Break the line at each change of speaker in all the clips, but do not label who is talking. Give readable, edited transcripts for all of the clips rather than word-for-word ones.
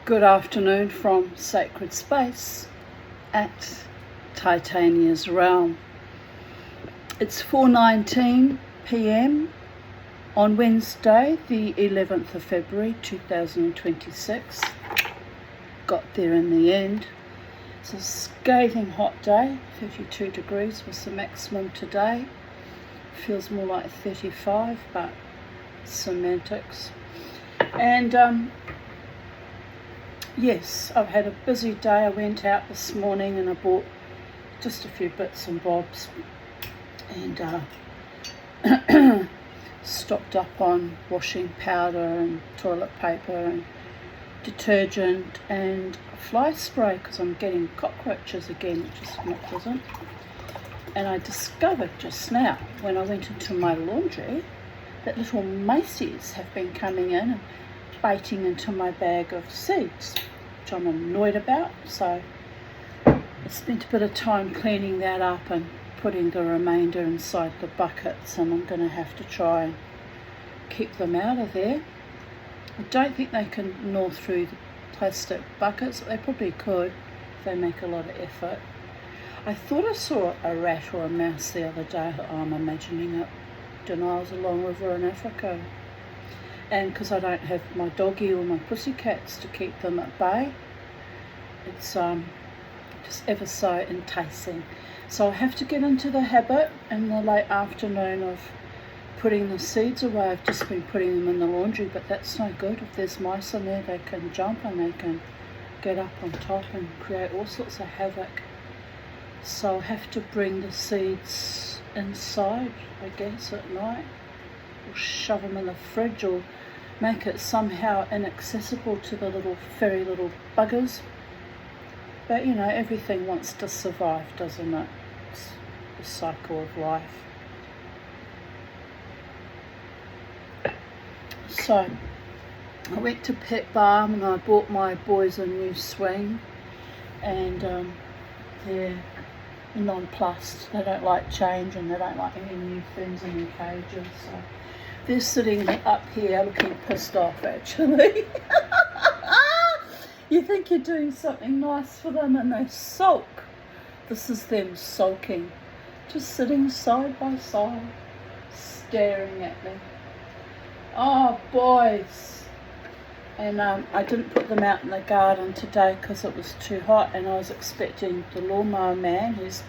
Good afternoon from Sacred Space at Titania's Realm. It's 4:19 p.m. on Wednesday, the 11th of February 2026. Got there in the end. It's a scathing hot day, 32 degrees was the maximum today. Feels more like 35, but semantics. And yes, I've had a busy day. I went out this morning and I bought just a few bits and bobs and stocked up on washing powder and toilet paper and detergent and fly spray because I'm getting cockroaches again, which is not pleasant. And I discovered just now when I went into my laundry that little maces have been coming in and biting into my bag of seeds, which I'm annoyed about. So I spent a bit of time cleaning that up and putting the remainder inside the buckets, and I'm going to have to try and keep them out of there. I don't think they can gnaw through the plastic buckets. They probably could if they make a lot of effort. I thought I saw a rat or a mouse the other day. I'm imagining it. Don't know, I was along a river in Africa. And because I don't have my doggy or my pussycats to keep them at bay, it's just ever so enticing. So I have to get into the habit in the late afternoon of putting the seeds away. I've just been putting them in the laundry, but that's no good. If there's mice in there, they can jump and they can get up on top and create all sorts of havoc. So I'll have to bring the seeds inside, I guess, at night, or shove them in the fridge, or make it somehow inaccessible to the furry little buggers. But you know, everything wants to survive, doesn't it? It's the cycle of life. So I went to Pet Balm and I bought my boys a new swing, and they're nonplussed. They don't like change and they don't like any new things in their cages. So they're sitting up here looking pissed off, actually. You think you're doing something nice for them and they sulk. This is them sulking, just sitting side by side, staring at me. Oh, boys. And I didn't put them out in the garden today because it was too hot, and I was expecting the lawnmower man, who's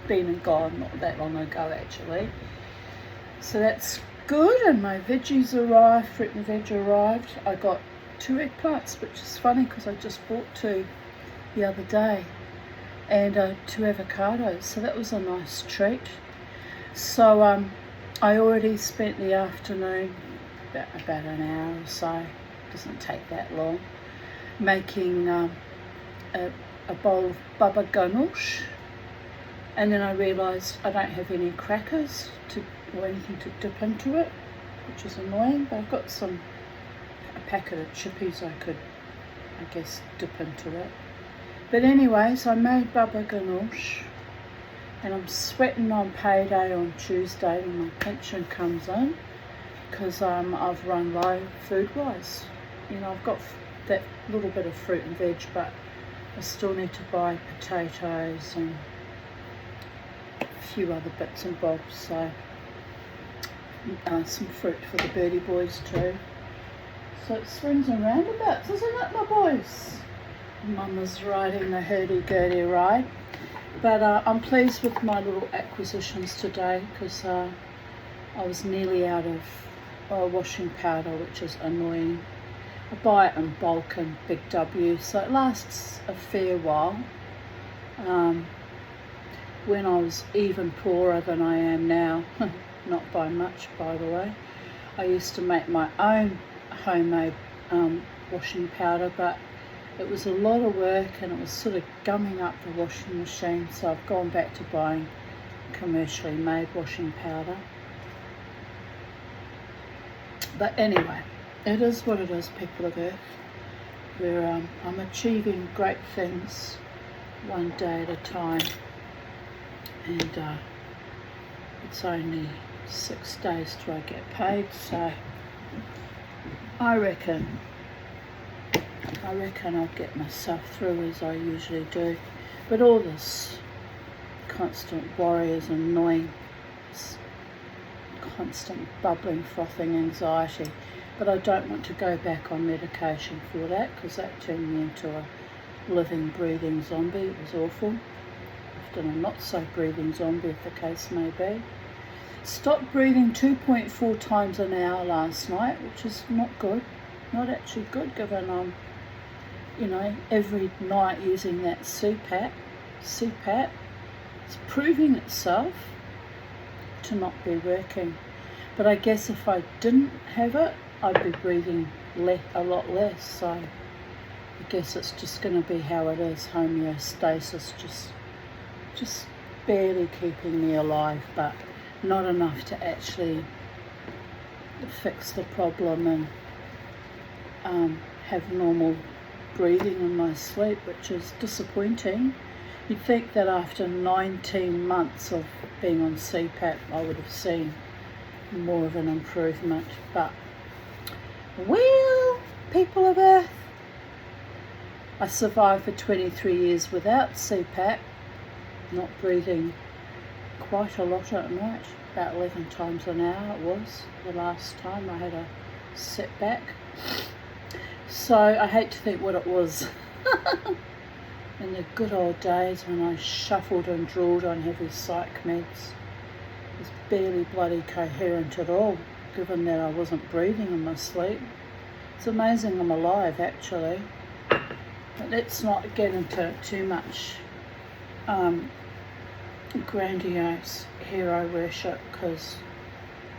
been and gone not that long ago actually. So that's good, and my veggies arrived, fruit and veg arrived. I got 2 eggplants, which is funny because I just bought 2 the other day, and 2 avocados, so that was a nice treat. So I already spent the afternoon, about an hour or so, doesn't take that long, making a bowl of baba ganoush, and then I realised I don't have any crackers or anything to dip into it, which is annoying, but I've got a packet of chippies I could, I guess, dip into it. But anyway, so I made baba ganoush, and I'm sweating on payday on Tuesday when my pension comes in, because I've run low food-wise. You know, I've got that little bit of fruit and veg, but I still need to buy potatoes and a few other bits and bobs, so some fruit for the birdie boys too. So it swings and roundabouts, isn't it, my boys? Mama's riding the hurdy-gurdy ride. But I'm pleased with my little acquisitions today, because I was nearly out of washing powder, which is annoying. I buy it in bulk and Big W, so it lasts a fair while. When I was even poorer than I am now, not by much by the way, I used to make my own homemade washing powder, but it was a lot of work and it was sort of gumming up the washing machine, so I've gone back to buying commercially made washing powder. But anyway, it is what it is, people of Earth. Where I'm achieving great things one day at a time, and it's only 6 days till I get paid, so I reckon I reckon I'll get myself through as I usually do. But all this constant worry is annoying. It's constant bubbling, frothing anxiety. But I don't want to go back on medication for that, because that turned me into a living, breathing zombie. It was awful. Often a not so breathing zombie, if the case may be. Stopped breathing 2.4 times an hour last night, which is not good. Not actually good, given I'm, every night using that CPAP. It's proving itself to not be working. But I guess if I didn't have it, I'd be breathing a lot less. So I guess it's just going to be how it is. Homeostasis, just barely keeping me alive, but not enough to actually fix the problem and have normal breathing in my sleep, which is disappointing. You'd think that after 19 months of being on CPAP, I would have seen more of an improvement. But, well, people of Earth, I survived for 23 years without CPAP, not breathing quite a lot at night, about 11 times an hour it was the last time I had a setback. So I hate to think what it was in the good old days when I shuffled and drooled on heavy psych meds. I was barely bloody coherent at all, given that I wasn't breathing in my sleep. It's amazing I'm alive, actually. But let's not get into too much grandiose hero worship, because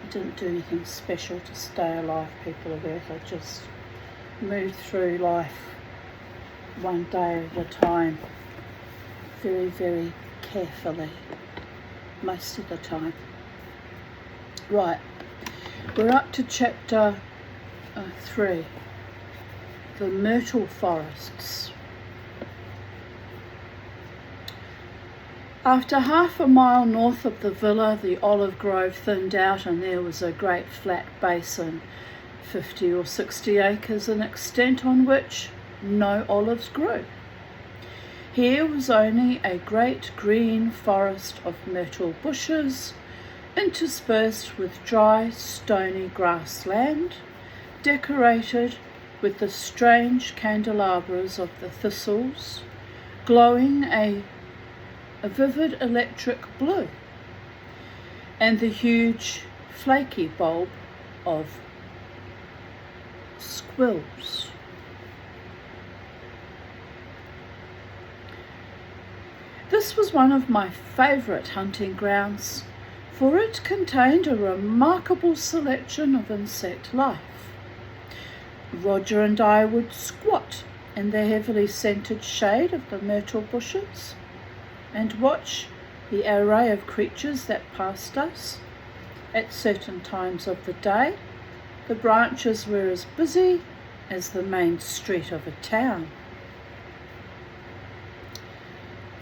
I didn't do anything special to stay alive, people of Earth. I just moved through life one day at a time, very, very carefully, most of the time. Right, we're up to chapter 3, the Myrtle Forests. After half a mile north of the villa, the olive grove thinned out, and there was a great flat basin, 50 or 60 acres in extent, on which no olives grew. Here was only a great green forest of myrtle bushes, interspersed with dry, stony grassland, decorated with the strange candelabras of the thistles, glowing a vivid electric blue, and the huge flaky bulb of squills. This was one of my favourite hunting grounds, for it contained a remarkable selection of insect life. Roger and I would squat in the heavily scented shade of the myrtle bushes and watch the array of creatures that passed us. At certain times of the day, the branches were as busy as the main street of a town.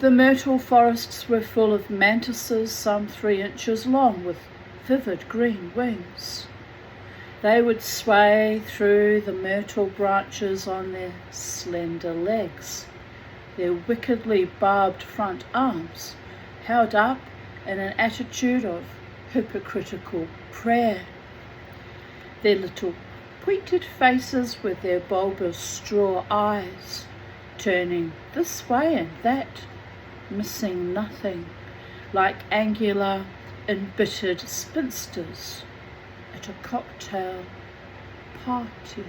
The myrtle forests were full of mantises some 3 inches long, with vivid green wings. They would sway through the myrtle branches on their slender legs, their wickedly barbed front arms held up in an attitude of hypocritical prayer, their little pointed faces with their bulbous straw eyes turning this way and that, missing nothing, like angular, embittered spinsters at a cocktail party.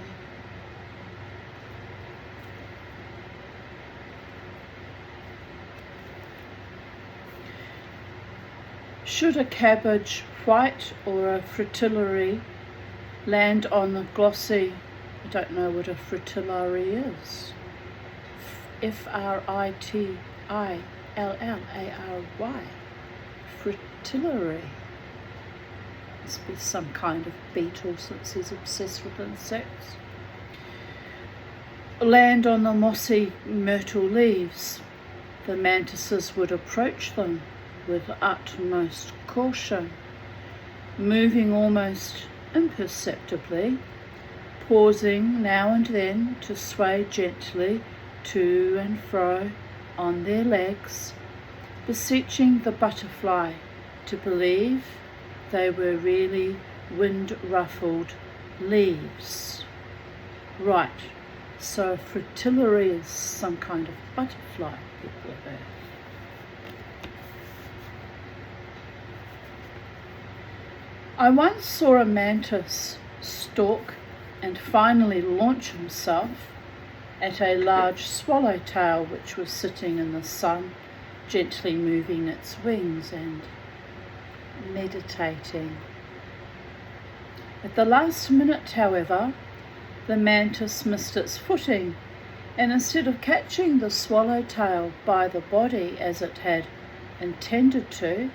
Should a cabbage, white, or a fritillary land on the glossy, I don't know what a fritillary is, Fritillary, fritillary. Must be some kind of beetle, since he's obsessed with insects. Land on the mossy myrtle leaves. The mantises would approach them with utmost caution, moving almost imperceptibly, pausing now and then to sway gently to and fro on their legs, beseeching the butterfly to believe they were really wind-ruffled leaves. Right, so fritillary is some kind of butterfly, people of Earth. I once saw a mantis stalk and finally launch himself at a large swallowtail which was sitting in the sun, gently moving its wings and meditating. At the last minute, however, the mantis missed its footing, and instead of catching the swallowtail by the body as it had intended to,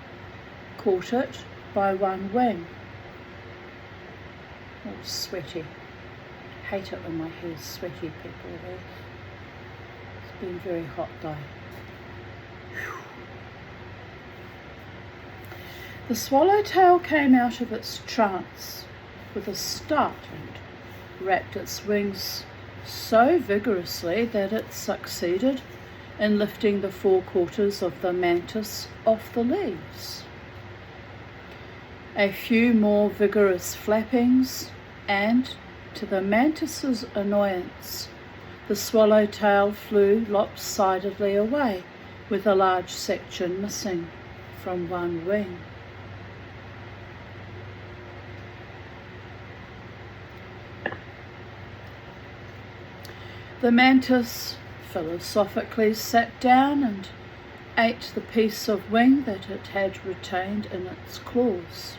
caught it by one wing. Oh, sweaty. Hate it when my hair's sweaty, people. It's been very hot though. The swallowtail came out of its trance with a start and wrapped its wings so vigorously that it succeeded in lifting the forequarters of the mantis off the leaves. A few more vigorous flappings, and, to the mantis's annoyance, the swallowtail flew lopsidedly away with a large section missing from one wing. The mantis philosophically sat down and ate the piece of wing that it had retained in its claws.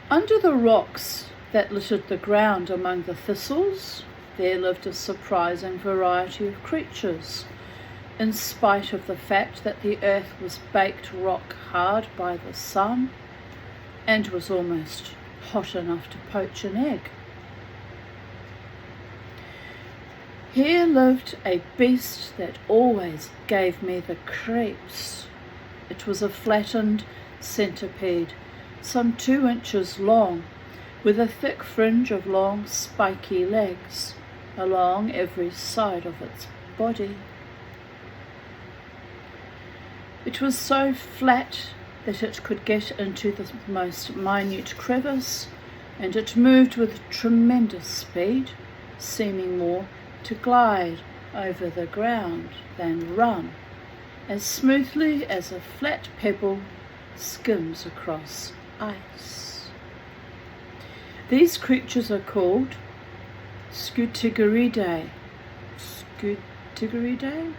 Under the rocks that littered the ground among the thistles, there lived a surprising variety of creatures, in spite of the fact that the earth was baked rock hard by the sun and was almost hot enough to poach an egg. Here lived a beast that always gave me the creeps. It was a flattened centipede, some 2 inches long, with a thick fringe of long spiky legs along every side of its body. It was so flat that it could get into the most minute crevice, and it moved with tremendous speed, seeming more to glide over the ground than run, as smoothly as a flat pebble skims across ice. These creatures are called Scutigeridae, Scutigeridae.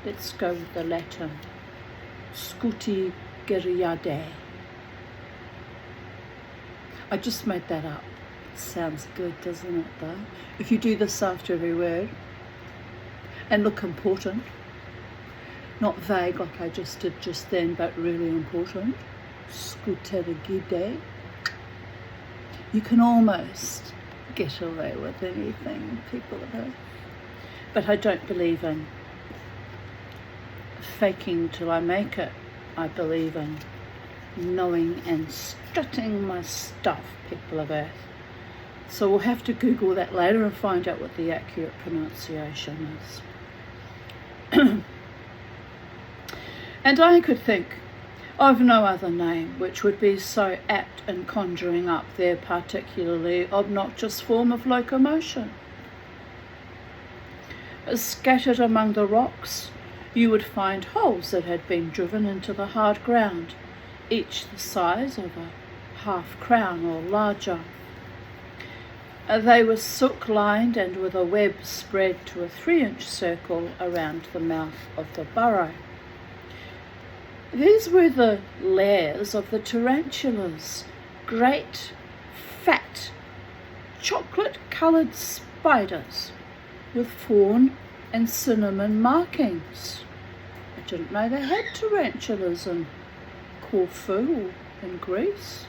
Let's go with the Latin. Scutigeridae. I just made that up. Sounds good, doesn't it, though? If you do this after every word and look important, not vague like I just did just then, but really important. Scutigeridae. You can almost get away with anything, people of Earth. But I don't believe in faking till I make it. I believe in knowing and strutting my stuff, people of Earth. So we'll have to Google that later and find out what the accurate pronunciation is. And I could think of no other name which would be so apt in conjuring up their particularly obnoxious form of locomotion. Scattered among the rocks, you would find holes that had been driven into the hard ground, each the size of a half-crown or larger. They were silk-lined and with a web spread to a 3-inch circle around the mouth of the burrow. These were the lairs of the tarantulas, great, fat, chocolate-coloured spiders with fawn and cinnamon markings. I didn't know they had tarantulas in Corfu or in Greece.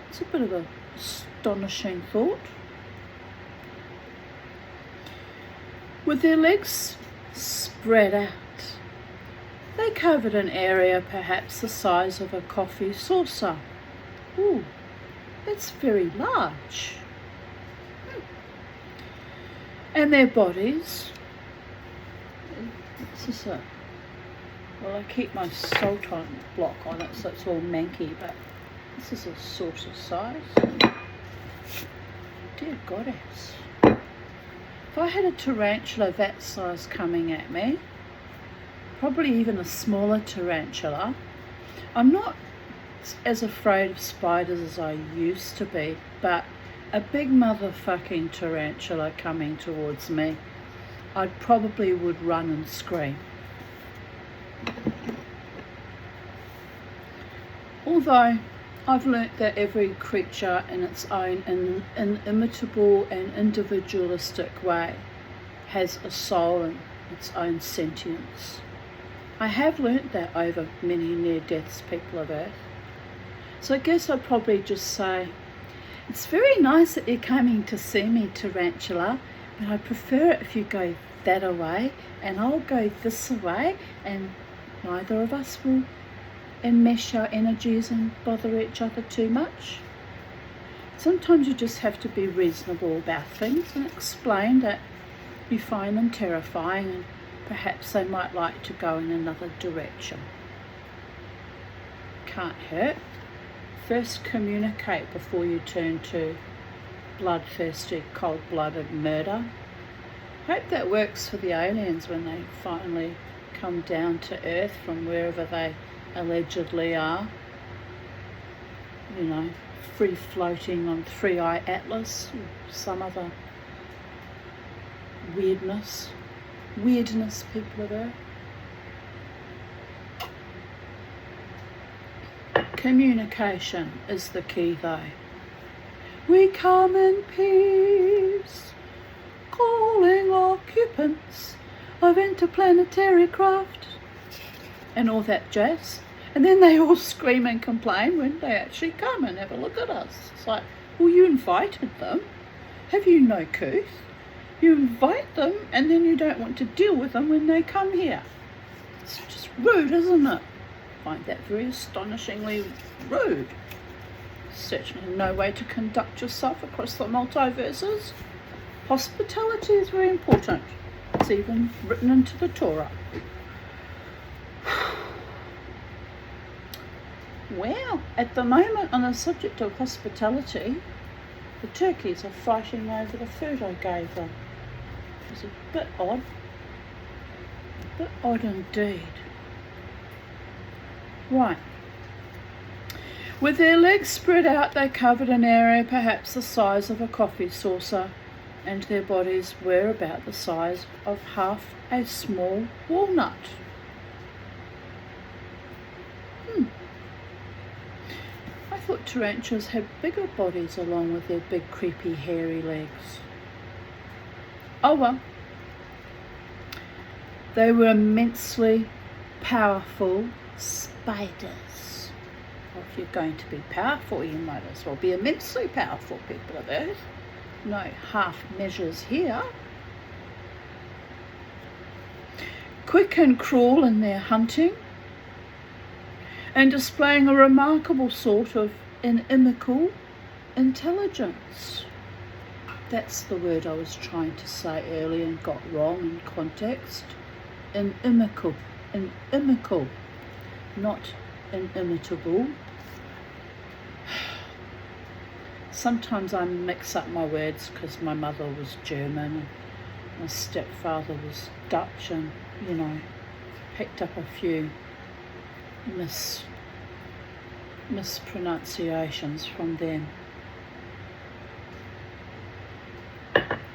It's a bit of an astonishing thought. With their legs spread out, They covered an area perhaps the size of a coffee saucer. Ooh, it's very large. And their bodies, well, I keep my salt on block on it so it's all manky, but this is a sort of size. Dear goddess. If I had a tarantula that size coming at me, probably even a smaller tarantula, I'm not as afraid of spiders as I used to be, but a big motherfucking tarantula coming towards me, I probably would run and scream. Although I've learnt that every creature in its own inimitable and individualistic way has a soul and its own sentience. I have learnt that over many near deaths, people of Earth. So I guess I'd probably just say, it's very nice that you're coming to see me, tarantula, but I prefer it if you go that away and I'll go this away, and neither of us will enmesh our energies and bother each other too much. Sometimes you just have to be reasonable about things and explain that you find them terrifying and perhaps they might like to go in another direction. Can't hurt. First communicate before you turn to bloodthirsty, cold-blooded murder. Hope that works for the aliens when they finally come down to Earth from wherever they allegedly are. You know, free floating on 3i Atlas, or some other weirdness, people of Earth. Communication is the key though. We come in peace, calling occupants of interplanetary craft, and all that jazz. And then they all scream and complain when they actually come and have a look at us. It's like, well, you invited them. Have you no couth? You invite them and then you don't want to deal with them when they come here. It's just rude, isn't it? I find that very astonishingly rude. Certainly no way to conduct yourself across the multiverses. Hospitality is very important. It's even written into the Torah. Well, at the moment, on the subject of hospitality, the turkeys are fighting over the food I gave them. It's a bit odd. A bit odd indeed. Right. With their legs spread out, they covered an area perhaps the size of a coffee saucer, and their bodies were about the size of half a small walnut. I thought tarantulas had bigger bodies along with their big creepy hairy legs. Oh well. They were immensely powerful spiders. Well, if you're going to be powerful, you might as well be immensely powerful, people of Earth. No half measures here. Quick and cruel in their hunting, and displaying a remarkable sort of inimical intelligence. That's the word I was trying to say earlier and got wrong in context. Inimical, not inimitable. Sometimes I mix up my words because my mother was German and my stepfather was Dutch, and, you know, picked up a few mispronunciations from them.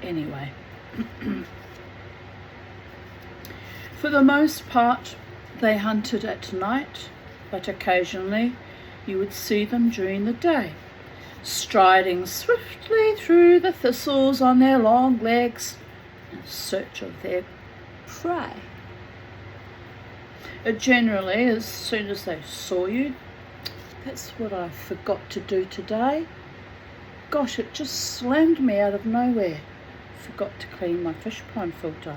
Anyway, for the most part they hunted at night, but occasionally you would see them during the day, striding swiftly through the thistles on their long legs in search of their prey. Generally, as soon as they saw you, that's what I forgot to do today. Gosh, it just slammed me out of nowhere. Forgot to clean my fish pond filter.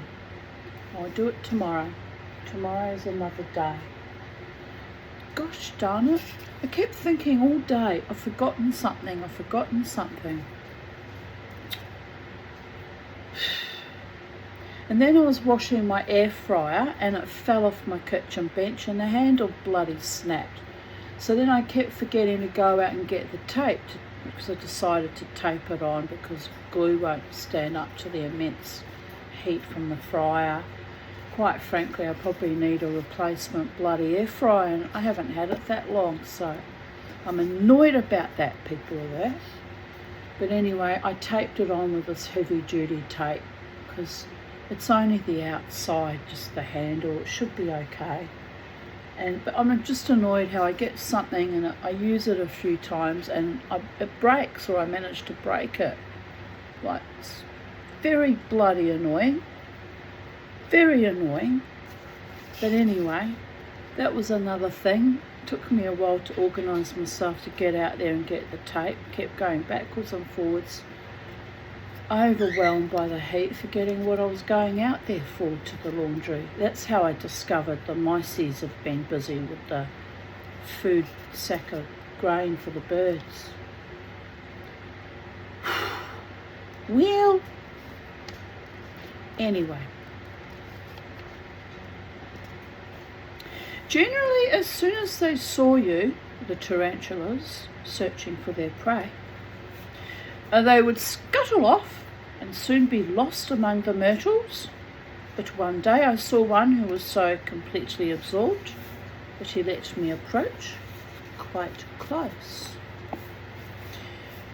I'll do it tomorrow. Tomorrow's another day. Gosh darn it. I kept thinking all day, I've forgotten something. And then I was washing my air fryer and it fell off my kitchen bench and the handle bloody snapped. So then I kept forgetting to go out and get the tape because I decided to tape it on because glue won't stand up to the immense heat from the fryer. Quite frankly, I probably need a replacement bloody air fryer and I haven't had it that long, so I'm annoyed about that, people are there. But anyway, I taped it on with this heavy duty tape because it's only the outside, just the handle. It should be okay. But I'm just annoyed how I get something and I use it a few times and it breaks, or I manage to break it. Like, it's very bloody annoying. Very annoying. But anyway, that was another thing. It took me a while to organise myself to get out there and get the tape. Kept going backwards and forwards. Overwhelmed by the heat, forgetting what I was going out there for to the laundry. That's how I discovered the mices have been busy with the food sack of grain for the birds. Well, anyway. Generally, as soon as they saw you, the tarantulas, searching for their prey, they would scuttle off and soon be lost among the myrtles. But one day I saw one who was so completely absorbed that he let me approach quite close.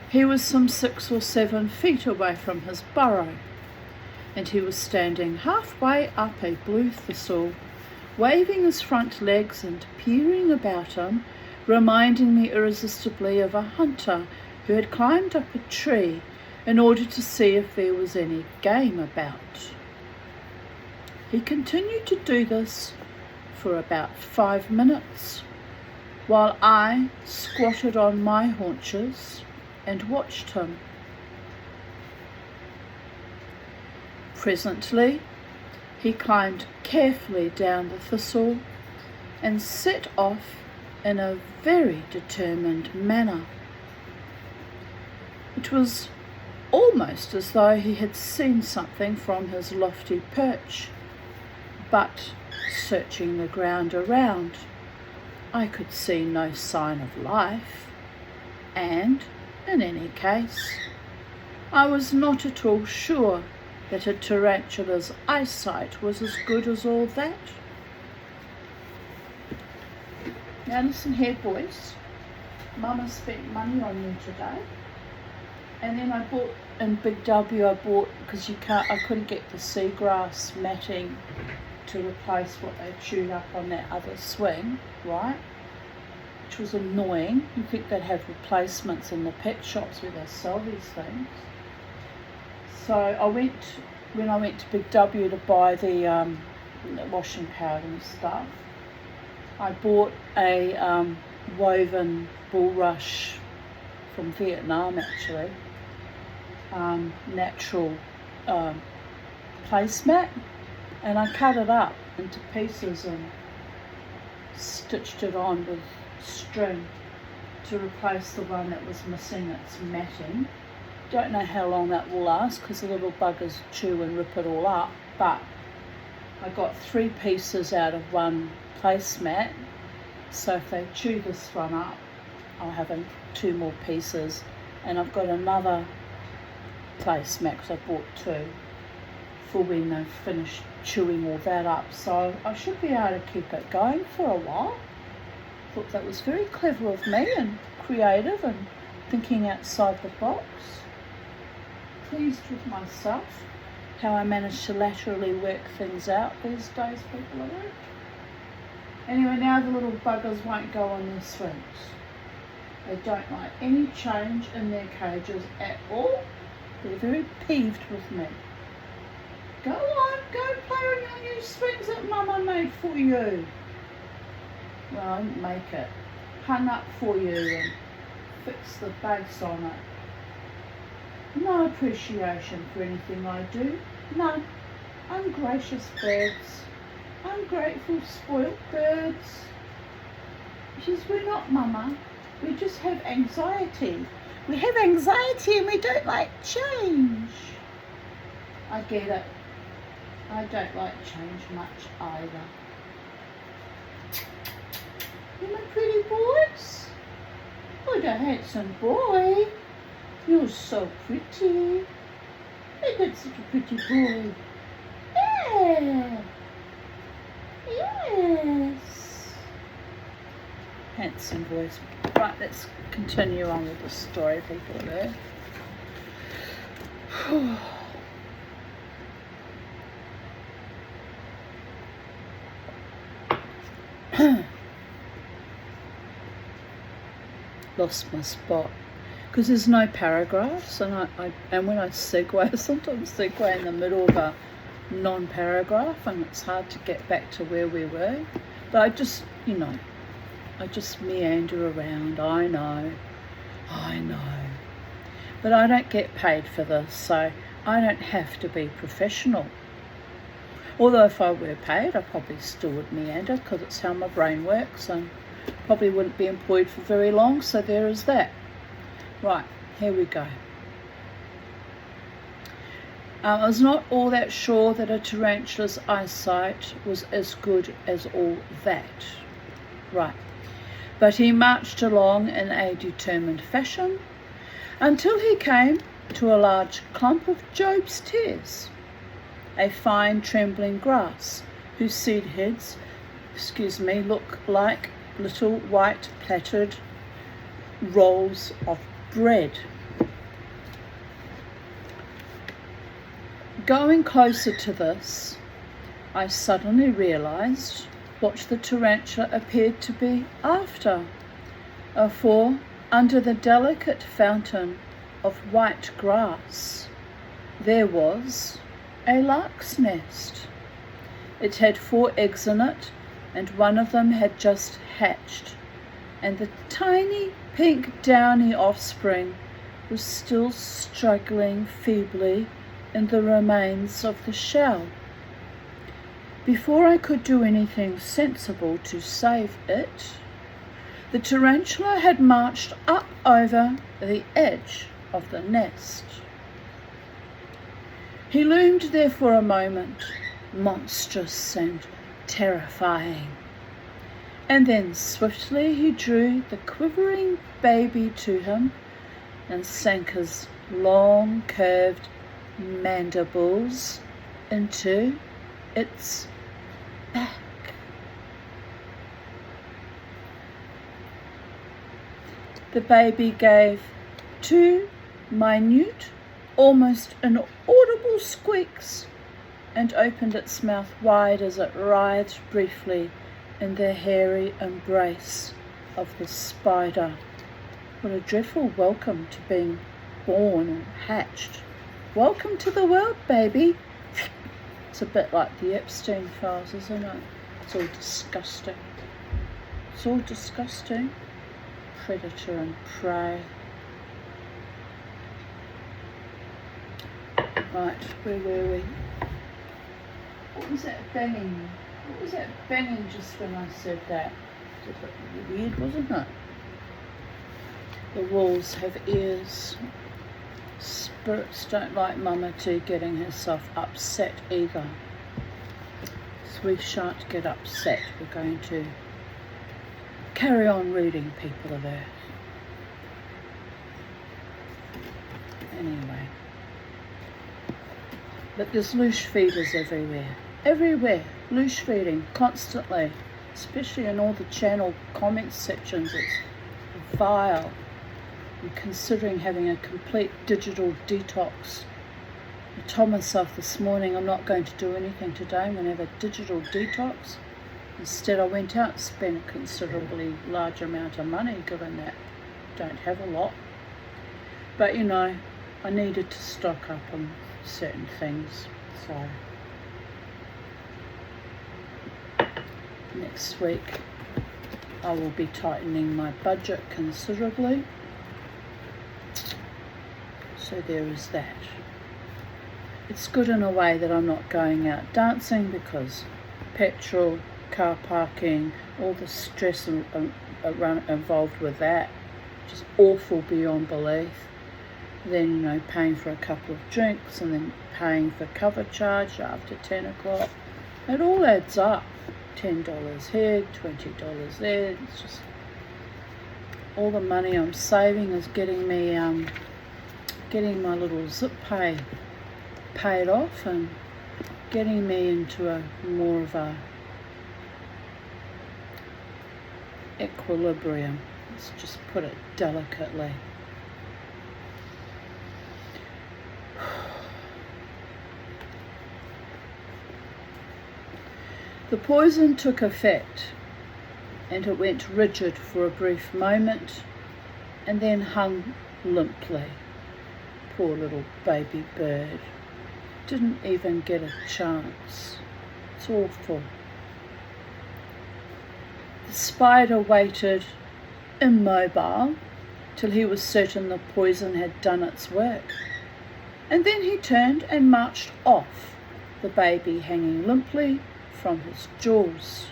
He was some 6 or 7 feet away from his burrow, and he was standing halfway up a blue thistle, waving his front legs and peering about him, reminding me irresistibly of a hunter who had climbed up a tree in order to see if there was any game about. He continued to do this for about 5 minutes, while I squatted on my haunches and watched him. Presently, he climbed carefully down the thistle and set off in a very determined manner. It was almost as though he had seen something from his lofty perch, but searching the ground around, I could see no sign of life, and, in any case, I was not at all sure that a tarantula's eyesight was as good as all that. Now listen here, boys. Mama spent money on you today. And then I bought, in Big W, because I couldn't get the seagrass matting to replace what they chewed up on that other swing, right? Which was annoying. You'd think they'd have replacements in the pet shops where they sell these things. So when I went to Big W to buy the washing powder and stuff, I bought a woven bulrush from Vietnam, actually, natural placemat, and I cut it up into pieces and stitched it on with string to replace the one that was missing its matting. Don't know how long that will last because the little buggers chew and rip it all up, but I got 3 pieces out of one placemat, so if they chew this one up, I'll have 2 more pieces, and I've got another placemat because I bought 2 for when they've finished chewing all that up, so I should be able to keep it going for a while. Thought that was very clever of me and creative and thinking outside the box. Pleased with myself, how I managed to laterally work things out these days, people are like. Anyway, now the little buggers won't go on their swings. They don't like any change in their cages at all. They're very peeved with me. Go on, go play on your new swings that Mama made for you. Well, I didn't make it. Hung up for you and fixed the base on it. No appreciation for anything I do. None. Ungracious birds. ungrateful, spoilt birds. She says, we're not, Mama. We just have anxiety. We have anxiety and we don't like change. I get it. I don't like change much either. You're my pretty boys. What a handsome boy. You're so pretty. Look at such a pretty boy. Yeah. Yes. Handsome boys. Right, let's continue on with the story, people there. Lost my spot because there's no paragraphs, and and when I segue, I sometimes segue in the middle of a non-paragraph, and it's hard to get back to where we were. But I just, I just meander around. I know, but I don't get paid for this, so I don't have to be professional. Although if I were paid, I probably still would meander because it's how my brain works, and probably wouldn't be employed for very long, so there is that. Right, here we go. I was not all that sure that a tarantula's eyesight was as good as all that. Right, but he marched along in a determined fashion until he came to a large clump of Job's tears, a fine trembling grass whose seed heads, look like little white plaited rolls of bread. Going closer to this, I suddenly realized what the tarantula appeared to be after, for under the delicate fountain of white grass there was a lark's nest. It had 4 eggs in it, and one of them had just hatched, and the tiny pink downy offspring was still struggling feebly in the remains of the shell. Before I could do anything sensible to save it, the tarantula had marched up over the edge of the nest. He loomed there for a moment, monstrous and terrifying, and then swiftly he drew the quivering baby to him and sank his long curved mandibles into its back. The baby gave 2 minute, almost inaudible squeaks and opened its mouth wide as it writhed briefly in the hairy embrace of the spider. What a dreadful welcome to being born and hatched. Welcome to the world, baby. It's a bit like the Epstein files, isn't it? It's all disgusting. It's all disgusting. Predator and prey. Right, where were we? What was that banging? What was that banging just when I said that? It was a bit weird, wasn't it? The walls have ears. Spirits don't like Mama T getting herself upset either. So we shan't get upset. We're going to carry on reading, people of Earth. Anyway. But there's loose feeders everywhere. Everywhere. Loose feeding, constantly. Especially in all the channel comment sections. It's vile. I'm considering having a complete digital detox. I told myself this morning I'm not going to do anything today. I'm going to have a digital detox. Instead I went out and spent a considerably large amount of money, given that I don't have a lot. But I needed to stock up on certain things. So next week I will be tightening my budget considerably. So there is that. It's good in a way that I'm not going out dancing because petrol, car parking, all the stress involved with that, just awful beyond belief. Then, paying for a couple of drinks and then paying for cover charge after 10 o'clock. It all adds up. $10 here, $20 there. It's just all the money I'm saving is getting me, getting my little zip pay paid off and getting me into a more of a equilibrium. Let's just put it delicately. The poison took effect, and it went rigid for a brief moment, and then hung limply. Poor little baby bird. Didn't even get a chance. It's awful. The spider waited, immobile, till he was certain the poison had done its work, and then he turned and marched off, the baby hanging limply from his jaws.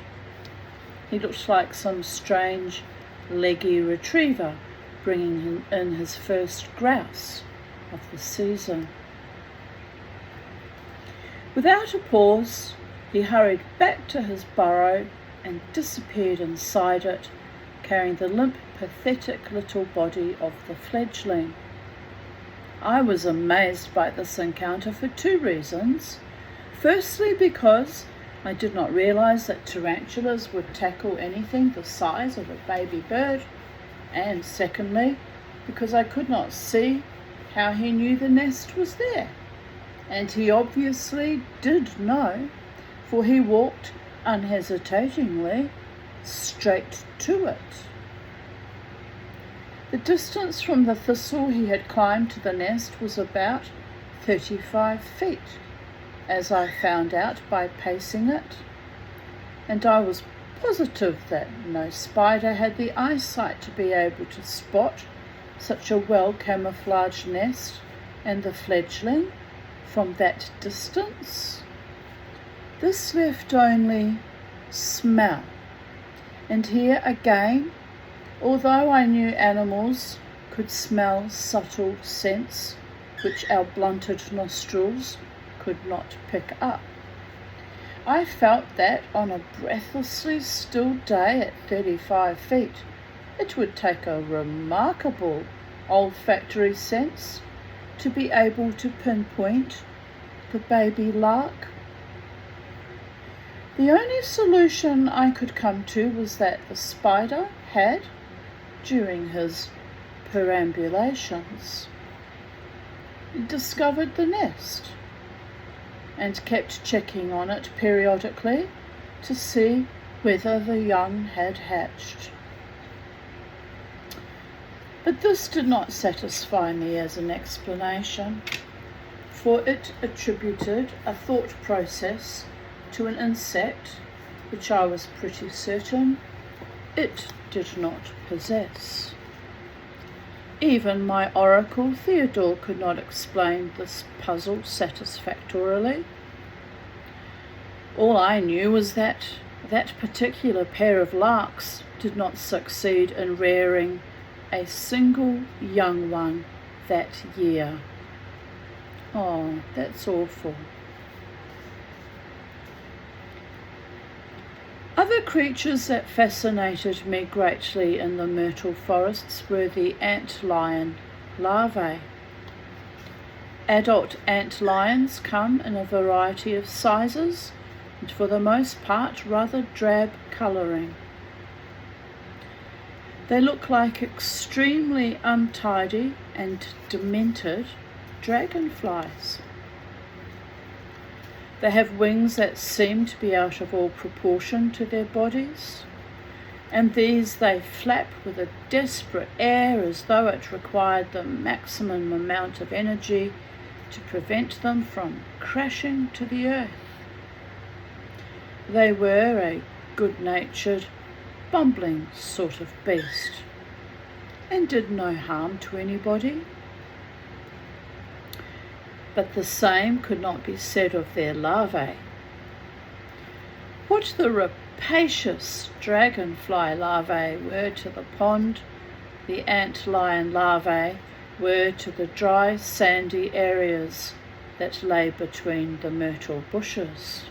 He looked like some strange, leggy retriever bringing in his first grouse of the season. Without a pause, he hurried back to his burrow and disappeared inside it, carrying the limp, pathetic little body of the fledgling. I was amazed by this encounter for two reasons. Firstly, because I did not realize that tarantulas would tackle anything the size of a baby bird, and secondly, because I could not see how he knew the nest was there. And he obviously did know, for he walked unhesitatingly straight to it. The distance from the thistle he had climbed to the nest was about 35 feet, as I found out by pacing it, and I was positive that no spider had the eyesight to be able to spot such a well-camouflaged nest and the fledgling from that distance. This left only smell, and here again, although I knew animals could smell subtle scents which our blunted nostrils could not pick up, I felt that on a breathlessly still day at 35 feet, it would take a remarkable olfactory sense to be able to pinpoint the baby lark. The only solution I could come to was that the spider had, during his perambulations, discovered the nest and kept checking on it periodically to see whether the young had hatched. But this did not satisfy me as an explanation, for it attributed a thought process to an insect which I was pretty certain it did not possess. Even my oracle Theodore could not explain this puzzle satisfactorily. All I knew was that that particular pair of larks did not succeed in rearing a single young one that year. Oh, that's awful. Other creatures that fascinated me greatly in the Myrtle Forests were the antlion larvae. Adult antlions come in a variety of sizes and for the most part rather drab colouring. They look like extremely untidy and demented dragonflies. They have wings that seem to be out of all proportion to their bodies, and these they flap with a desperate air as though it required the maximum amount of energy to prevent them from crashing to the earth. They were a good-natured, bumbling sort of beast, and did no harm to anybody. But the same could not be said of their larvae. What the rapacious dragonfly larvae were to the pond, the ant-lion larvae were to the dry, sandy areas that lay between the myrtle bushes.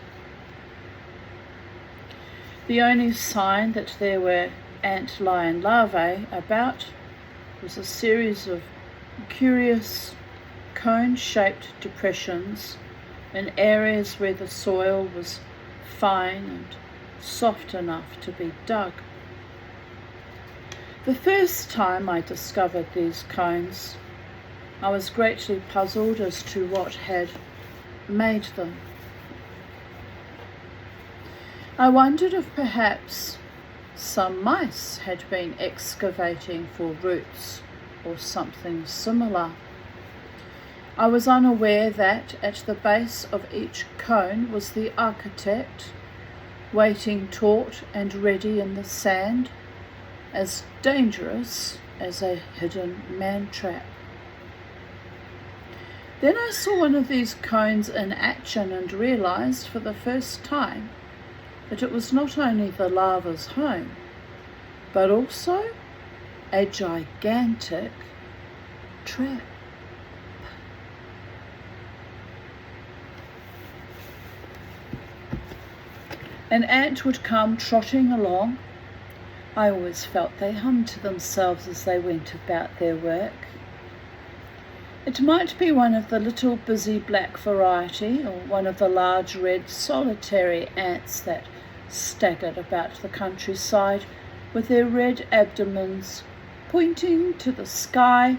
The only sign that there were ant-lion larvae about was a series of curious cone-shaped depressions in areas where the soil was fine and soft enough to be dug. The first time I discovered these cones, I was greatly puzzled as to what had made them. I wondered if perhaps some mice had been excavating for roots or something similar. I was unaware that at the base of each cone was the architect, waiting taut and ready in the sand, as dangerous as a hidden man-trap. Then I saw one of these cones in action and realized for the first time that it was not only the larva's home, but also a gigantic trap. An ant would come trotting along. I always felt they hummed to themselves as they went about their work. It might be one of the little busy black variety, or one of the large red solitary ants that staggered about the countryside with their red abdomens pointing to the sky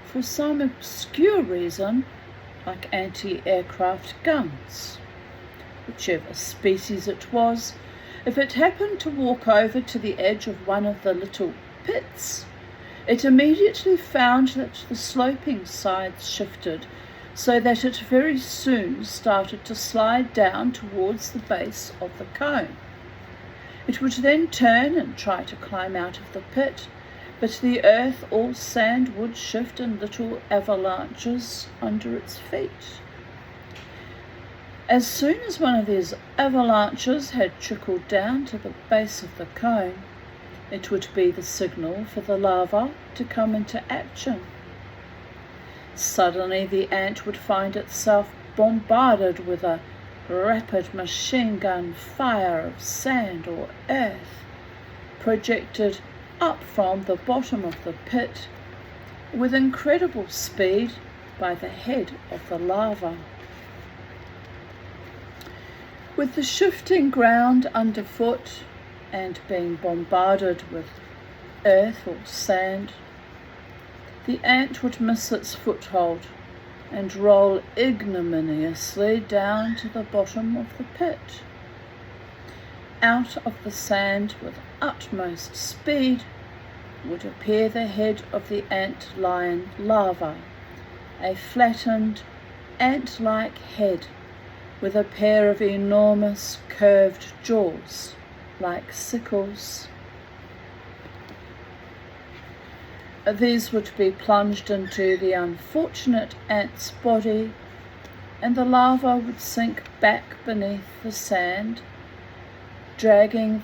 for some obscure reason, like anti-aircraft guns. Whichever species it was, if it happened to walk over to the edge of one of the little pits, it immediately found that the sloping sides shifted so that it very soon started to slide down towards the base of the cone. It would then turn and try to climb out of the pit, but the earth, all sand, would shift in little avalanches under its feet. As soon as one of these avalanches had trickled down to the base of the cone, it would be the signal for the larva to come into action. Suddenly the ant would find itself bombarded with a rapid machine gun fire of sand or earth, projected up from the bottom of the pit with incredible speed by the head of the larva. With the shifting ground underfoot and being bombarded with earth or sand, the ant would miss its foothold and roll ignominiously down to the bottom of the pit. Out of the sand with utmost speed would appear the head of the ant-lion larva, a flattened, ant-like head with a pair of enormous curved jaws like sickles. These would be plunged into the unfortunate ant's body, and the larva would sink back beneath the sand, dragging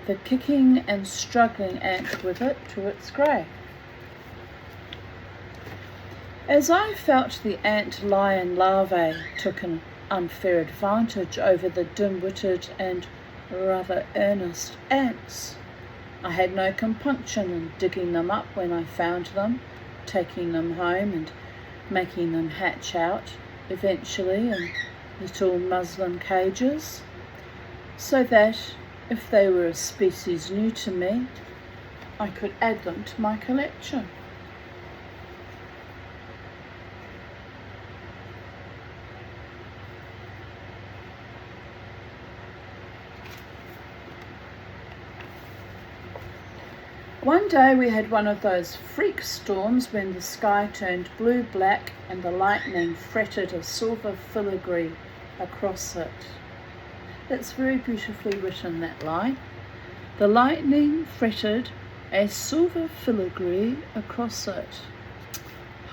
the kicking and struggling ant with it to its grave. As I felt the ant-lion larvae took an unfair advantage over the dim-witted and rather earnest ants, I had no compunction in digging them up when I found them, taking them home and making them hatch out, eventually in little muslin cages, so that, if they were a species new to me, I could add them to my collection. One day we had one of those freak storms when the sky turned blue-black and the lightning fretted a silver filigree across it. It's very beautifully written, that line. The lightning fretted a silver filigree across it.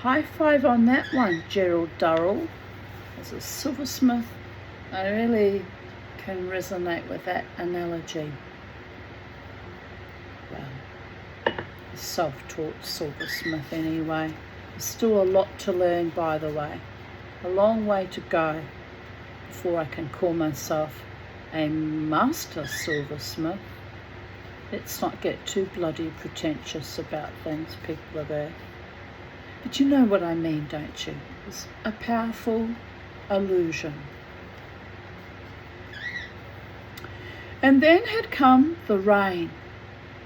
High five on that one, Gerald Durrell. As a silversmith, I really can resonate with that analogy. Well, a self-taught silversmith anyway. There's still a lot to learn, by the way. A long way to go before I can call myself a master silversmith. Let's not get too bloody pretentious about things, people of Earth. But you know what I mean, don't you? It's a powerful illusion. And then had come the rain,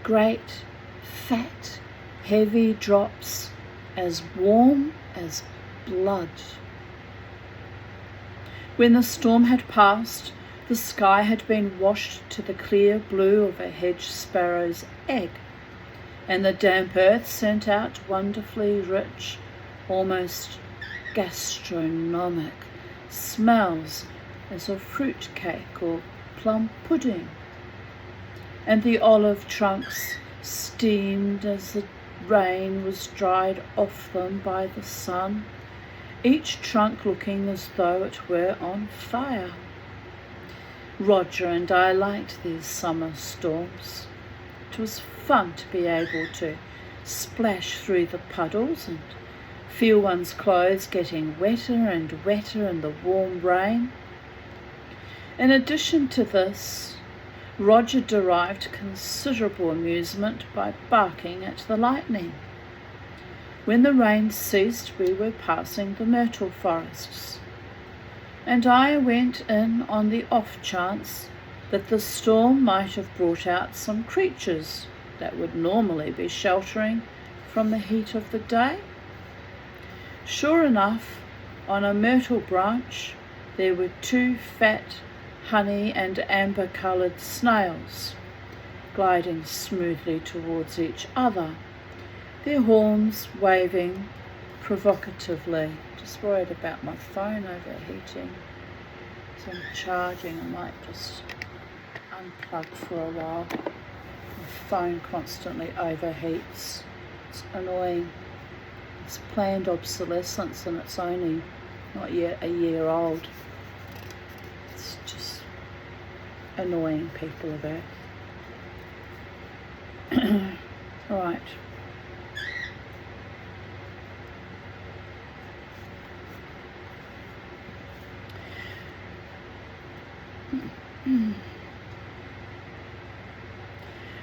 great, fat, heavy drops, as warm as blood. When the storm had passed, the sky had been washed to the clear blue of a hedge sparrow's egg, and the damp earth sent out wonderfully rich, almost gastronomic smells as of fruit cake or plum pudding, and the olive trunks steamed as the rain was dried off them by the sun, each trunk looking as though it were on fire. Roger and I liked these summer storms. It was fun to be able to splash through the puddles and feel one's clothes getting wetter and wetter in the warm rain. In addition to this, Roger derived considerable amusement by barking at the lightning. When the rain ceased, we were passing the Myrtle Forests, and I went in on the off chance that the storm might have brought out some creatures that would normally be sheltering from the heat of the day. Sure enough, on a myrtle branch there were 2 fat, honey and amber-coloured snails, gliding smoothly towards each other, their horns waving provocatively. Just worried about my phone overheating, so I'm charging. I might just unplug for a while. My phone constantly overheats. It's annoying. It's planned obsolescence and it's only not yet a year old. It's just annoying, people of Earth. Right.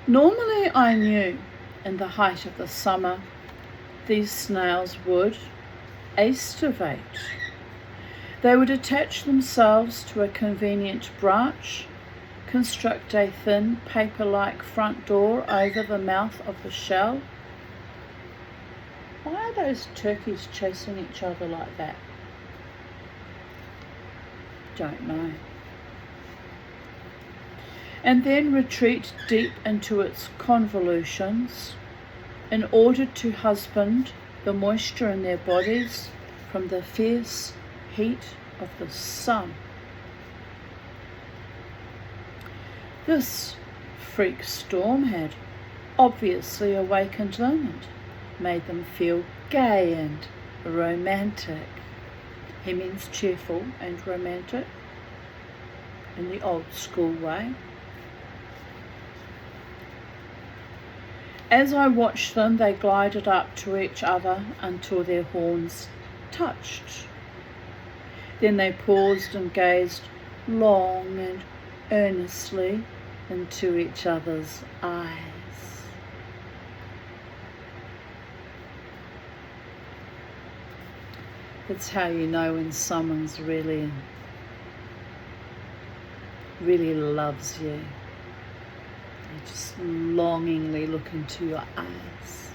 Normally I knew in the height of the summer these snails would aestivate. They would attach themselves to a convenient branch, construct a thin paper-like front door over the mouth of the shell. Why are those turkeys chasing each other like that? Don't know. And then retreat deep into its convolutions in order to husband the moisture in their bodies from the fierce heat of the sun. This freak storm had obviously awakened them and made them feel gay and romantic. He means cheerful and romantic in the old school way. As I watched them, they glided up to each other until their horns touched. Then they paused and gazed long and earnestly into each other's eyes. That's how you know when someone's really loves you. They just longingly look into your eyes.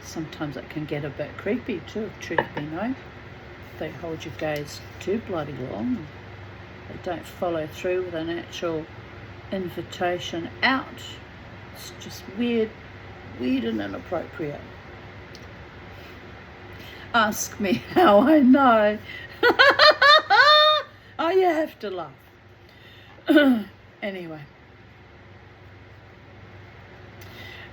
Sometimes it can get a bit creepy too, if truth be known. They hold your gaze too bloody long. They don't follow through with an actual invitation out. It's just weird and inappropriate. Ask me how I know. Oh, you have to laugh. Anyway,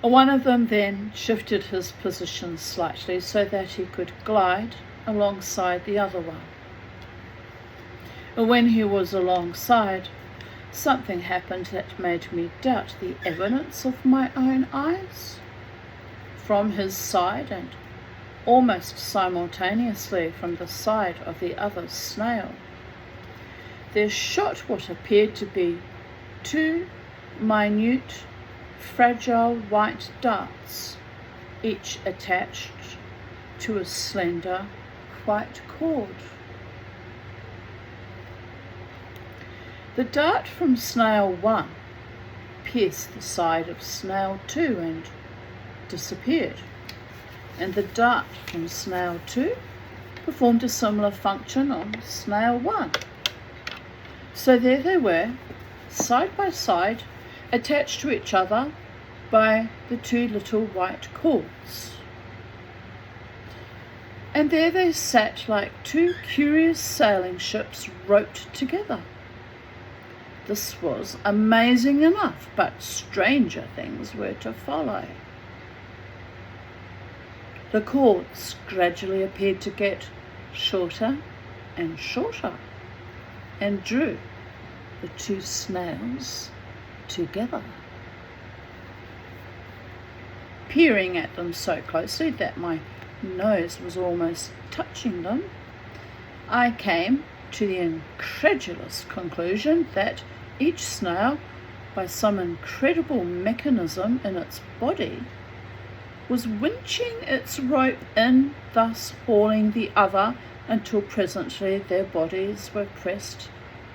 one of them then shifted his position slightly so that he could glide alongside the other one. But when he was alongside, something happened that made me doubt the evidence of my own eyes. From his side, and almost simultaneously from the side of the other snail, there shot what appeared to be two minute, fragile white darts, each attached to a slender white cord. The dart from snail 1 pierced the side of snail 2 and disappeared, and the dart from snail 2 performed a similar function on snail 1. So there they were, side by side, attached to each other by the two little white cords. And there they sat like two curious sailing ships roped together. This was amazing enough, but stranger things were to follow. The cords gradually appeared to get shorter and shorter, and drew the two snails together. Peering at them so closely that my nose was almost touching them, I came to the incredulous conclusion that each snail, by some incredible mechanism in its body, was winching its rope in, thus hauling the other until presently their bodies were pressed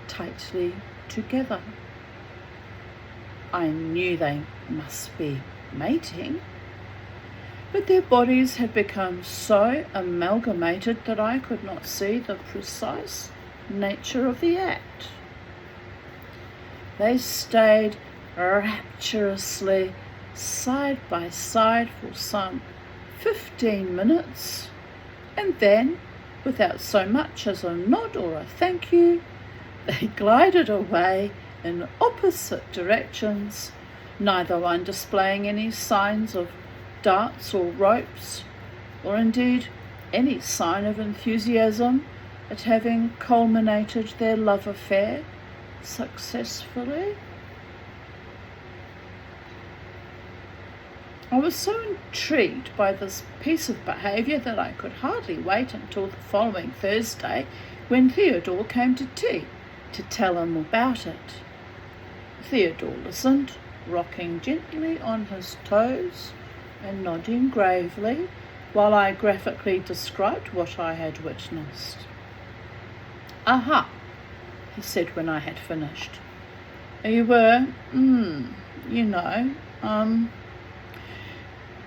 tightly together. I knew they must be mating, but their bodies had become so amalgamated that I could not see the precise nature of the act. They stayed rapturously side by side for some 15 minutes, and then, without so much as a nod or a thank you, they glided away in opposite directions, neither one displaying any signs of darts or ropes, or indeed any sign of enthusiasm at having culminated their love affair successfully. I was so intrigued by this piece of behaviour that I could hardly wait until the following Thursday, when Theodore came to tea, to tell him about it. Theodore listened, rocking gently on his toes and nodding gravely, while I graphically described what I had witnessed. "Aha," he said when I had finished. "You were,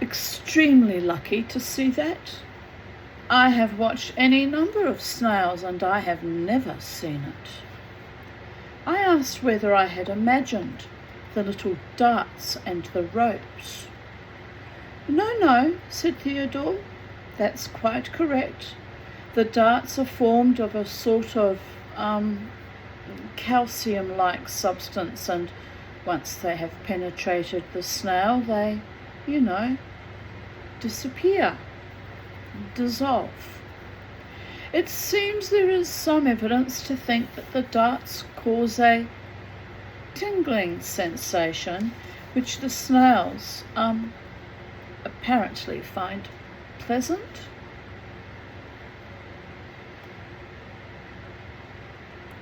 extremely lucky to see that. I have watched any number of snails and I have never seen it." I asked whether I had imagined the little darts and the ropes. No, said Theodore, that's quite correct. The darts are formed of a sort of calcium-like substance, and once they have penetrated the snail, they, disappear, dissolve. It seems there is some evidence to think that the darts cause a tingling sensation, which the snails apparently find pleasant.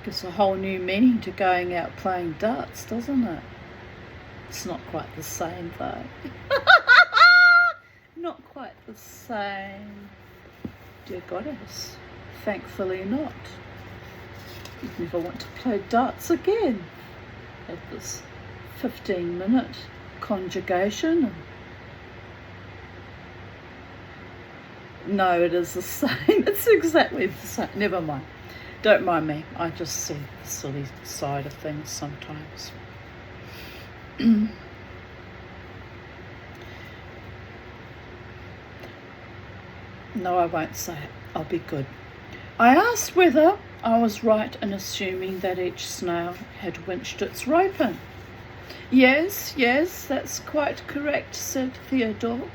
Gives a whole new meaning to going out playing darts, doesn't it? It's not quite the same though. Not quite the same. Dear Goddess, thankfully not. You'd never want to play darts again at this 15-minute conjugation. No, it is the same. It's exactly the same. Never mind. Don't mind me. I just see the silly side of things sometimes. No, I won't say it. I'll be good. I asked whether I was right in assuming that each snail had winched its rope in. Yes, that's quite correct, said Theodore.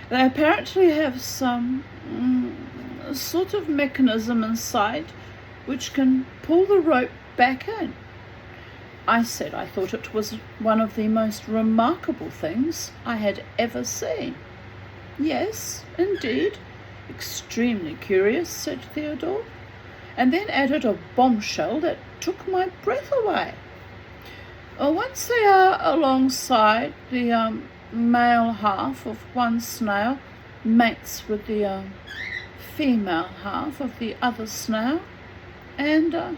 They apparently have some sort of mechanism inside which can pull the rope back in. I said I thought it was one of the most remarkable things I had ever seen. Yes, indeed, extremely curious, said Theodore, and then added a bombshell that took my breath away. Once they are alongside, the male half of one snail mates with the female half of the other snail, and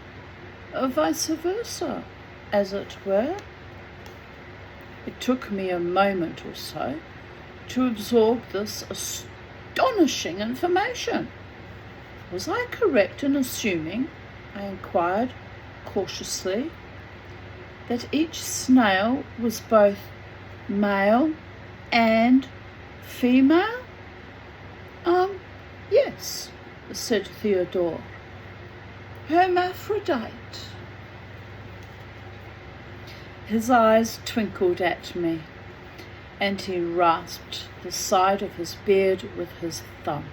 vice versa, as it were. It took me a moment or so to absorb this astonishing information. Was I correct in assuming, I inquired cautiously, that each snail was both male and female? Yes, said Theodore. Hermaphrodite. His eyes twinkled at me, and he rasped the side of his beard with his thumb.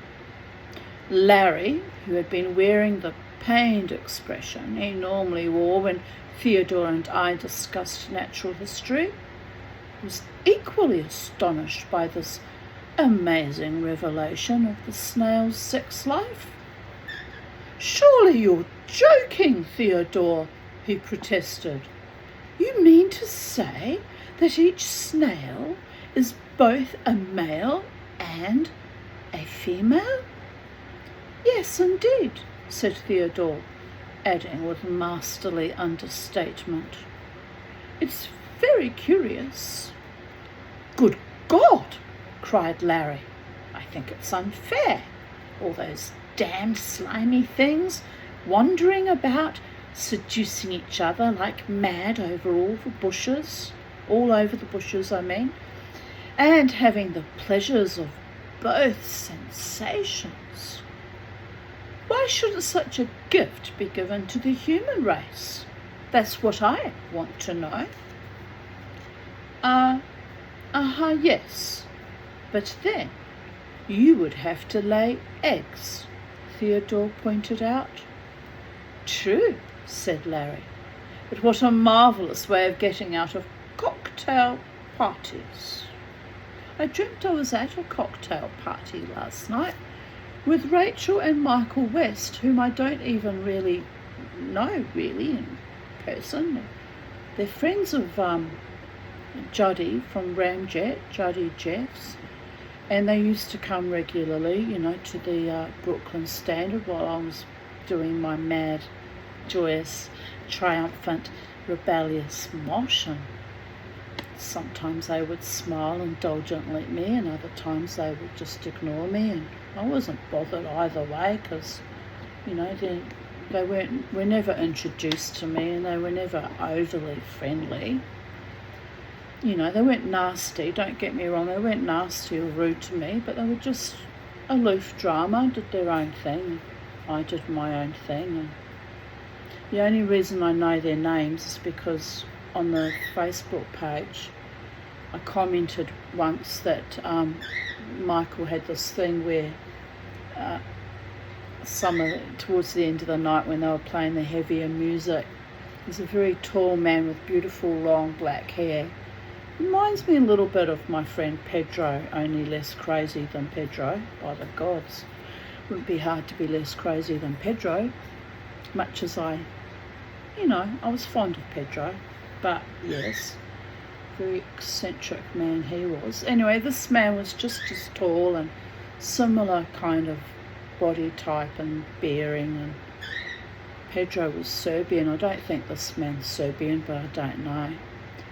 Larry, who had been wearing the pained expression he normally wore when Theodore and I discussed natural history, was equally astonished by this amazing revelation of the snail's sex life. Surely you're joking, Theodore, he protested. You mean to say that each snail is both a male and a female? Yes, indeed, said Theodore, adding with masterly understatement. It's very curious. Good God, cried Larry. I think it's unfair. All those damned slimy things wandering about, seducing each other like mad over all the bushes, and having the pleasures of both sensations. Why shouldn't such a gift be given to the human race? That's what I want to know. Yes. But then you would have to lay eggs, Theodore pointed out. True, said Larry. But what a marvellous way of getting out of cocktail parties. I dreamt I was at a cocktail party last night with Rachel and Michael West, whom I don't even really know in person. They're friends of Juddy from Ramjet, Juddy Jeffs, and they used to come regularly, to the Brooklyn Standard while I was doing my mad, joyous, triumphant, rebellious mosh, and sometimes they would smile indulgently at me, and other times they would just ignore me, and I wasn't bothered either way, because they were never introduced to me, and they were never overly friendly. They weren't nasty, don't get me wrong, they weren't nasty or rude to me, but they were just aloof drama, did their own thing, I did my own thing. And the only reason I know their names is because on the Facebook page I commented once that Michael had this thing where towards the end of the night when they were playing the heavier music, there's a very tall man with beautiful long black hair. Reminds me a little bit of my friend Pedro, only less crazy than Pedro, by the gods. Wouldn't be hard to be less crazy than Pedro, much as I was fond of Pedro, but yes, very eccentric man he was. Anyway, this man was just as tall and similar kind of body type and bearing, and Pedro was Serbian. I don't think this man's Serbian, but I don't know.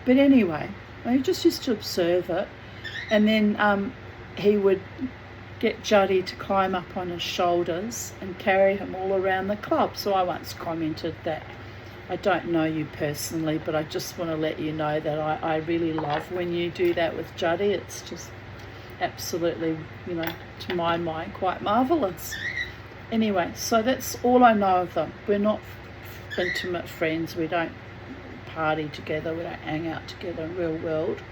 But anyway, I just used to observe it, and then he would get Juddy to climb up on his shoulders and carry him all around the club. So I once commented that I don't know you personally, but I just want to let you know that I really love when you do that with Juddy. It's just absolutely, to my mind, quite marvellous. Anyway, so that's all I know of them. We're not intimate friends. We don't party together. We don't hang out together in the real world.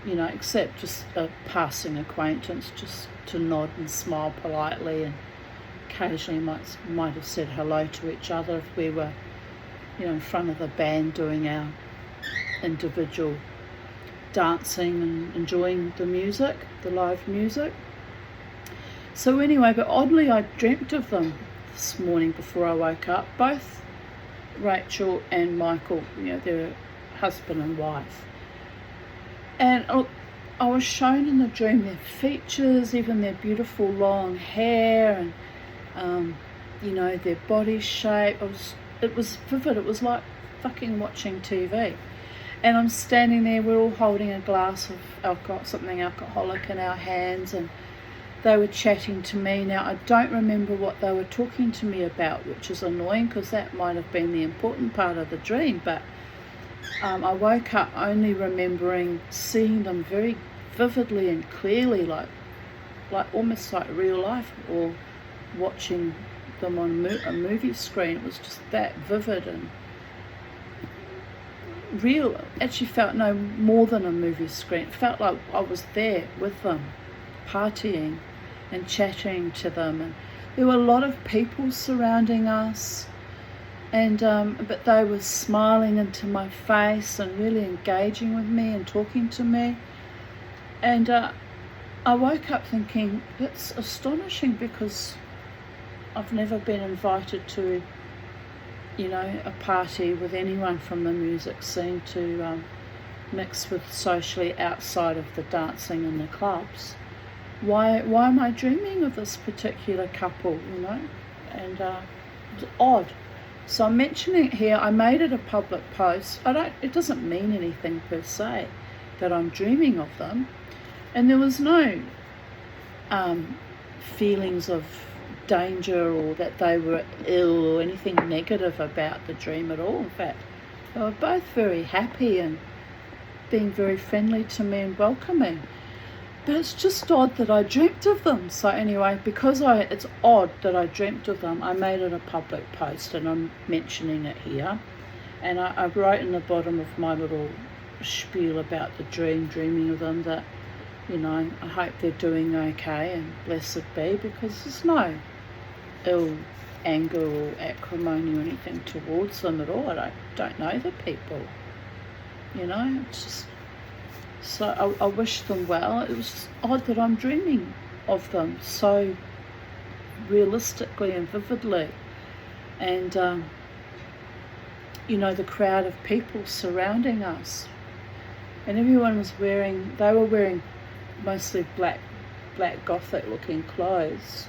Except just a passing acquaintance, just to nod and smile politely and occasionally might have said hello to each other if we were, in front of the band doing our individual dancing and enjoying the music, the live music. So anyway, but oddly I dreamt of them this morning before I woke up, both Rachel and Michael, they're husband and wife. And I was shown in the dream their features, even their beautiful long hair and, their body shape. It was vivid. It was like fucking watching TV. And I'm standing there, we're all holding a glass of alcohol, something alcoholic in our hands, and they were chatting to me. Now, I don't remember what they were talking to me about, which is annoying because that might have been the important part of the dream, but I woke up only remembering seeing them very vividly and clearly, like almost like real life, or watching them on a movie screen. It was just that vivid and real. Actually felt no more than a movie screen. It felt like I was there with them, partying and chatting to them, and there were a lot of people surrounding us, and but they were smiling into my face and really engaging with me and talking to me. And I woke up thinking, that's astonishing, because I've never been invited to a party with anyone from the music scene to mix with socially outside of the dancing and the clubs. Why am I dreaming of this particular couple, And it's odd. So I'm mentioning it here. I made it a public post. It doesn't mean anything per se that I'm dreaming of them. And there was no feelings of danger or that they were ill or anything negative about the dream at all. In fact, they were both very happy and being very friendly to me and welcoming. But it's just odd that I dreamt of them. So anyway, because it's odd that I dreamt of them, I made it a public post, and I'm mentioning it here. And I wrote in the bottom of my little spiel about the dreaming of them, that I hope they're doing okay and blessed be, because there's no ill anger or acrimony or anything towards them at all. I don't know the people, it's just, so I wish them well. It was just odd that I'm dreaming of them so realistically and vividly, and the crowd of people surrounding us, and everyone was they were wearing mostly black gothic looking clothes,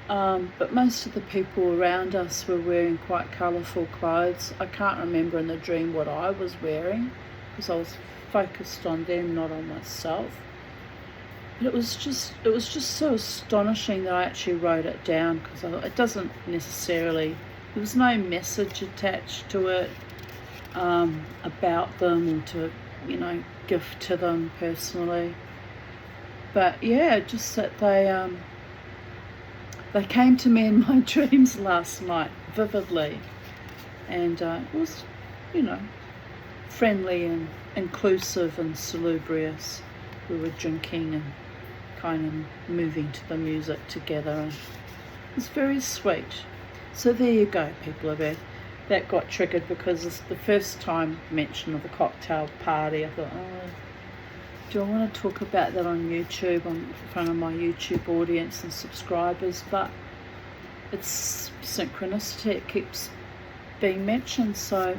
but most of the people around us were wearing quite colourful clothes. I can't remember in the dream what I was wearing, because I was focused on them, not on myself. But it was just so astonishing that I actually wrote it down, because it doesn't necessarily, there was no message attached to it about them, or to gift to them personally. But yeah, just that they came to me in my dreams last night vividly, and it was friendly and inclusive and salubrious. We were drinking and kind of moving to the music together, and it was very sweet. So there you go, people of Earth. That got triggered because it's the first time mention of a cocktail party. I thought, do I want to talk about that on YouTube, in front of my YouTube audience and subscribers? But it's synchronicity, it keeps being mentioned, so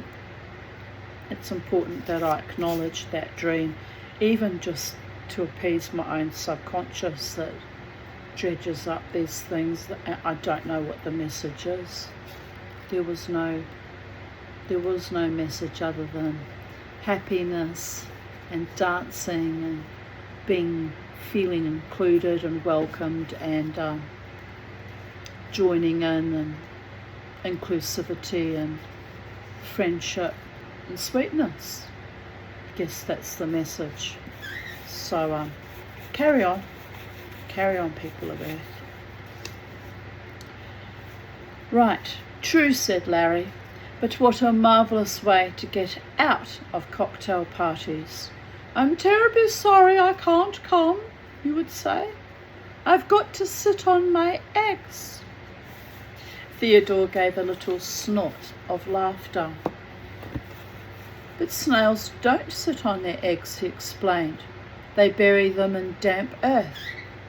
it's important that I acknowledge that dream, even just to appease my own subconscious that dredges up these things that I don't know what the message is. There was no message other than happiness and dancing and feeling included and welcomed, and joining in, and inclusivity and friendship and sweetness. I guess that's the message. So carry on, people of Earth. Right, true, said Larry, but what a marvellous way to get out of cocktail parties. I'm terribly sorry I can't come, you would say. I've got to sit on my eggs. Theodore gave a little snort of laughter. But snails don't sit on their eggs, he explained. They bury them in damp earth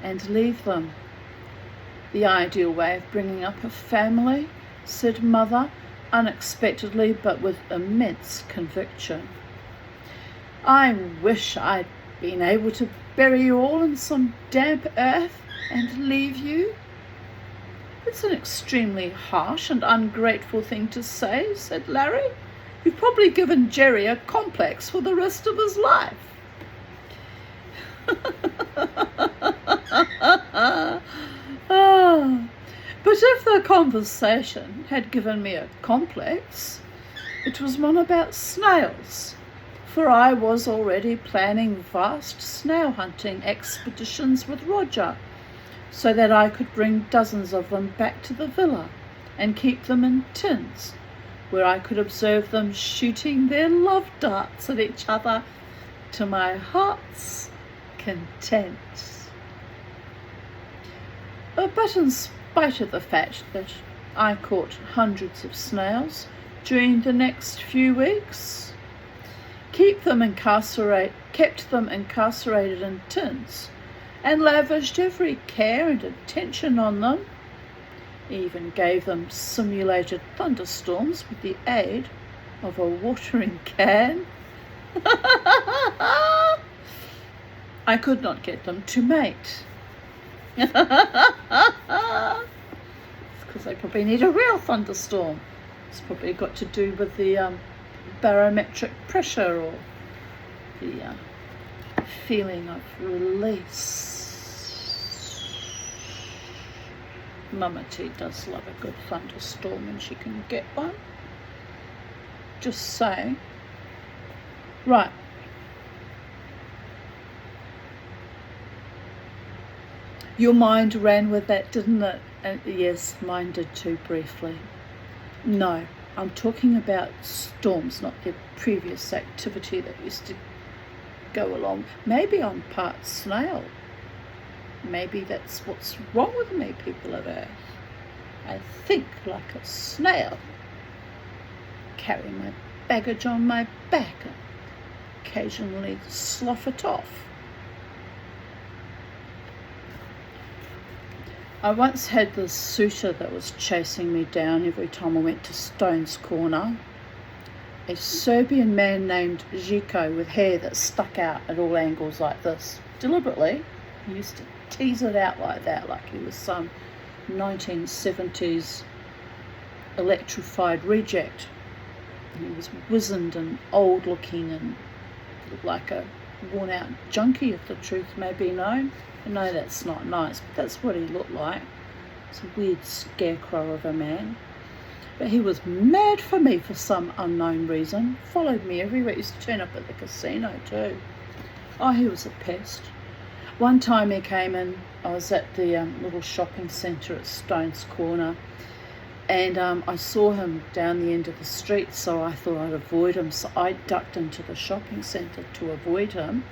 and leave them. The ideal way of bringing up a family, said Mother, unexpectedly but with immense conviction. I wish I'd been able to bury you all in some damp earth and leave you. It's an extremely harsh and ungrateful thing to say, said Larry. You've probably given Jerry a complex for the rest of his life. But if the conversation had given me a complex, it was one about snails, for I was already planning vast snail hunting expeditions with Roger, so that I could bring dozens of them back to the villa and keep them in tins, where I could observe them shooting their love darts at each other to my heart's content. But in spite of the fact that I caught hundreds of snails during the next few weeks, kept them incarcerated in tins, and lavished every care and attention on them, even gave them simulated thunderstorms with the aid of a watering can. I could not get them to mate. It's because they probably need a real thunderstorm. It's probably got to do with the barometric pressure or the feeling of release. Mama T does love a good thunderstorm when she can get one. Just saying. Right. Your mind ran with that, didn't it? Yes, mine did too, briefly. No, I'm talking about storms, not the previous activity that used to go along. Maybe I'm part snail. Maybe that's what's wrong with me, people of Earth. I think like a snail. Carry my baggage on my back and occasionally slough it off. I once had this suitor that was chasing me down every time I went to Stone's Corner. A Serbian man named Zico with hair that stuck out at all angles like this. Deliberately, he used to tease it out like that, like he was some 1970s electrified reject. And he was wizened and old looking and looked like a worn out junkie, if the truth may be known. I know that's not nice, but that's what he looked like. It's a weird scarecrow of a man. But he was mad for me for some unknown reason. Followed me everywhere. He used to turn up at the casino too. Oh, he was a pest. One time he came in, I was at the little shopping centre at Stone's Corner, and I saw him down the end of the street, so I thought I'd avoid him. So I ducked into the shopping centre to avoid him,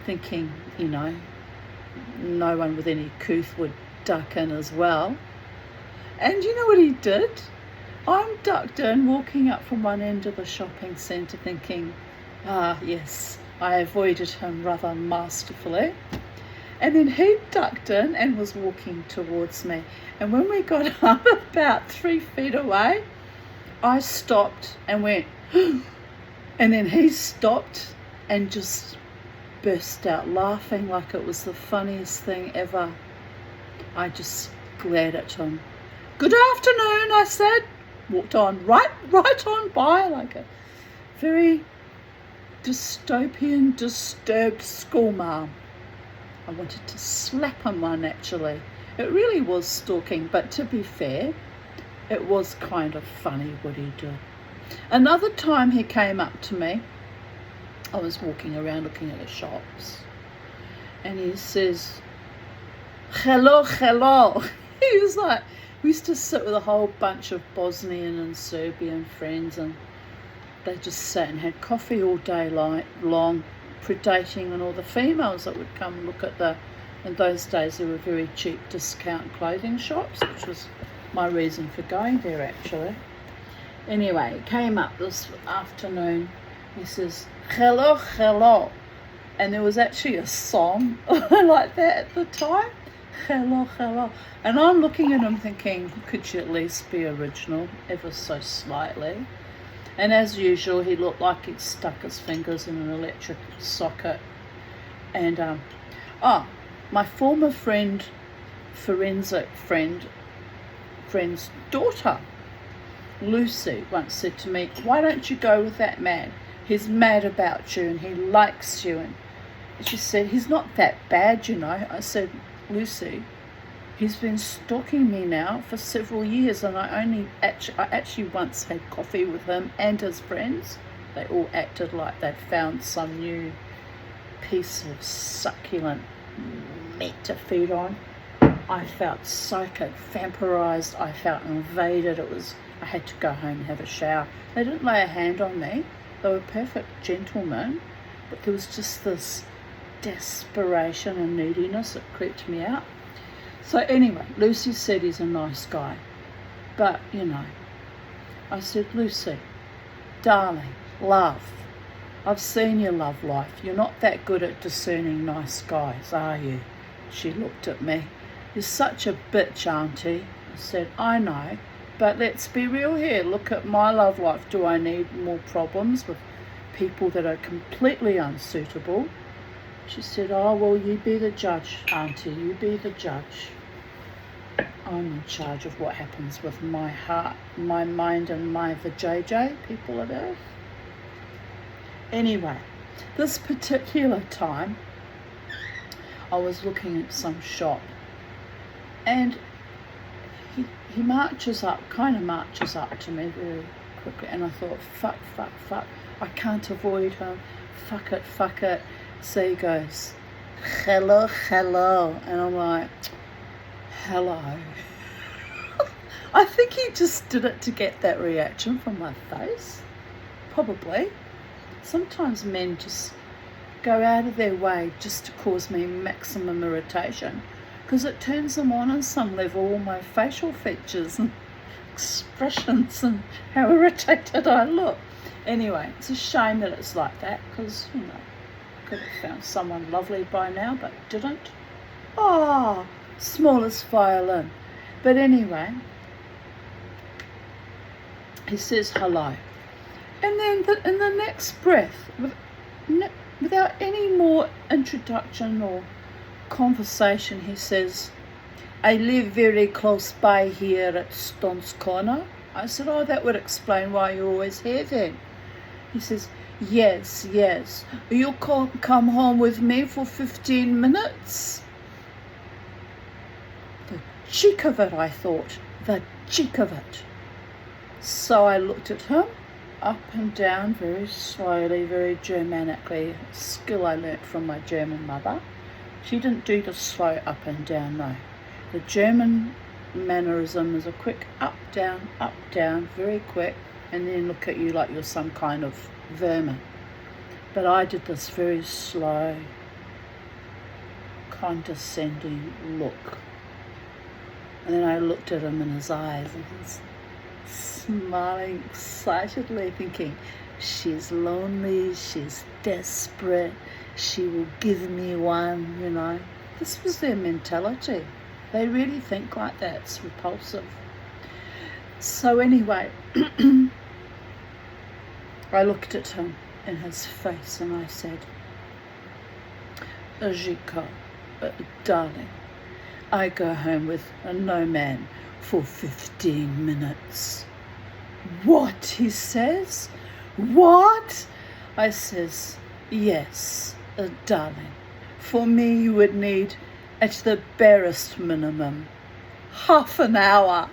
thinking, you know, no one with any couth would duck in as well. And you know what he did? I'm ducked in, walking up from one end of the shopping centre thinking, yes, I avoided him rather masterfully. And then he ducked in and was walking towards me. And when we got up about 3 feet away, I stopped and went, and then he stopped and just burst out laughing like it was the funniest thing ever. I just glared at him. Good afternoon, I said. Walked on right on by like a very dystopian, disturbed schoolmarm. I wanted to slap him one, actually. It really was stalking, but to be fair, it was kind of funny what he did. Another time he came up to me, I was walking around looking at the shops, and he says, hello. He was like, we used to sit with a whole bunch of Bosnian and Serbian friends, and they just sat and had coffee all day long, predating on all the females that would come look at in those days there were very cheap discount clothing shops, which was my reason for going there, actually. Anyway, he came up this afternoon. He says, hello, hello. And there was actually a song like that at the time. Hello, hello. And I'm looking at him thinking, could you at least be original, ever so slightly? And as usual, he looked like he'd stuck his fingers in an electric socket. And, my former friend, forensic friend's daughter, Lucy, once said to me, why don't you go with that man? He's mad about you and he likes you. And she said, he's not that bad, you know. I said, Lucy, he's been stalking me now for several years, and I actually once had coffee with him and his friends. They all acted like they'd found some new piece of succulent meat to feed on. I felt psychic, vampirized. I felt invaded. I had to go home and have a shower. They didn't lay a hand on me. They were perfect gentlemen, but there was just this desperation and neediness that creeped me out. So anyway, Lucy said he's a nice guy. But, you know, I said, Lucy, darling, love, I've seen your love life. You're not that good at discerning nice guys, are you? She looked at me. You're such a bitch, auntie. I said, I know, but let's be real here. Look at my love life. Do I need more problems with people that are completely unsuitable? She said, oh, well, you be the judge, auntie. You be the judge. I'm in charge of what happens with my heart, my mind, and my vajayjay, people of Earth. Anyway, this particular time, I was looking at some shop, and he marches up to me very quickly, and I thought, fuck, I can't avoid him, fuck it. So he goes, hello, and I'm like, hello. I think he just did it to get that reaction from my face, probably. Sometimes men just go out of their way just to cause me maximum irritation, because it turns them on some level, all my facial features and expressions and how irritated I look. Anyway, it's a shame that it's like that, because, you know, could have found someone lovely by now, but didn't. Oh, smallest violin. But anyway, he says hello. And then in the next breath, without any more introduction or conversation, he says, I live very close by here at Stone's Corner. I said, oh, that would explain why you're always here then. He says, yes. You come home with me for 15 minutes? The cheek of it, I thought. The cheek of it. So I looked at him, up and down, very slowly, very Germanically, a skill I learnt from my German mother. She didn't do the slow up and down, no. The German mannerism is a quick up, down, very quick, and then look at you like you're some kind of vermin. But I did this very slow, condescending look. And then I looked at him in his eyes, and he's smiling excitedly, thinking, she's lonely, she's desperate, she will give me one, you know. This was their mentality. They really think like that. It's repulsive. So anyway, I looked at him in his face and I said, Ajika, darling, I go home with a no man for 15 minutes. What? He says. What? I says, yes, darling. For me, you would need, at the barest minimum, half an hour.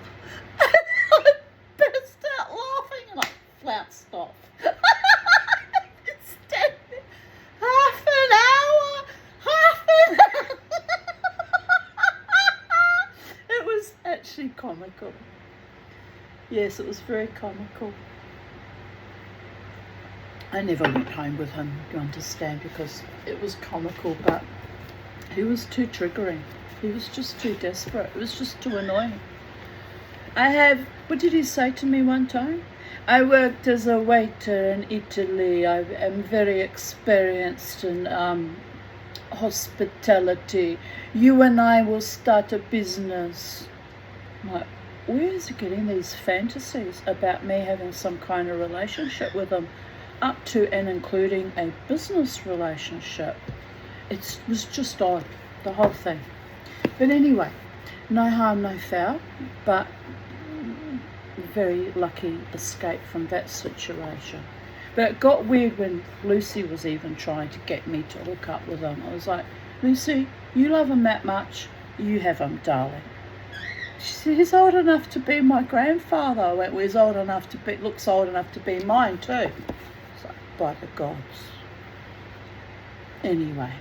I burst out laughing and I flounced off. Half an hour. It was actually comical. Yes, it was very comical. I never went home with him, you understand, because it was comical, but he was too triggering. He was just too desperate. It was just too annoying. What did he say to me one time? I worked as a waiter in Italy. I am very experienced in hospitality. You and I will start a business. I'm like, where is he getting these fantasies about me having some kind of relationship with him, up to and including a business relationship? It was just odd, the whole thing. But anyway, no harm, no foul, but very lucky escape from that situation. But it got weird when Lucy was even trying to get me to hook up with him. I was like, Lucy, you love him that much, you have him, darling. She said, he's old enough to be my grandfather. I went, well, he's old enough to be, looks old enough to be mine too. It's like, by the gods. Anyway.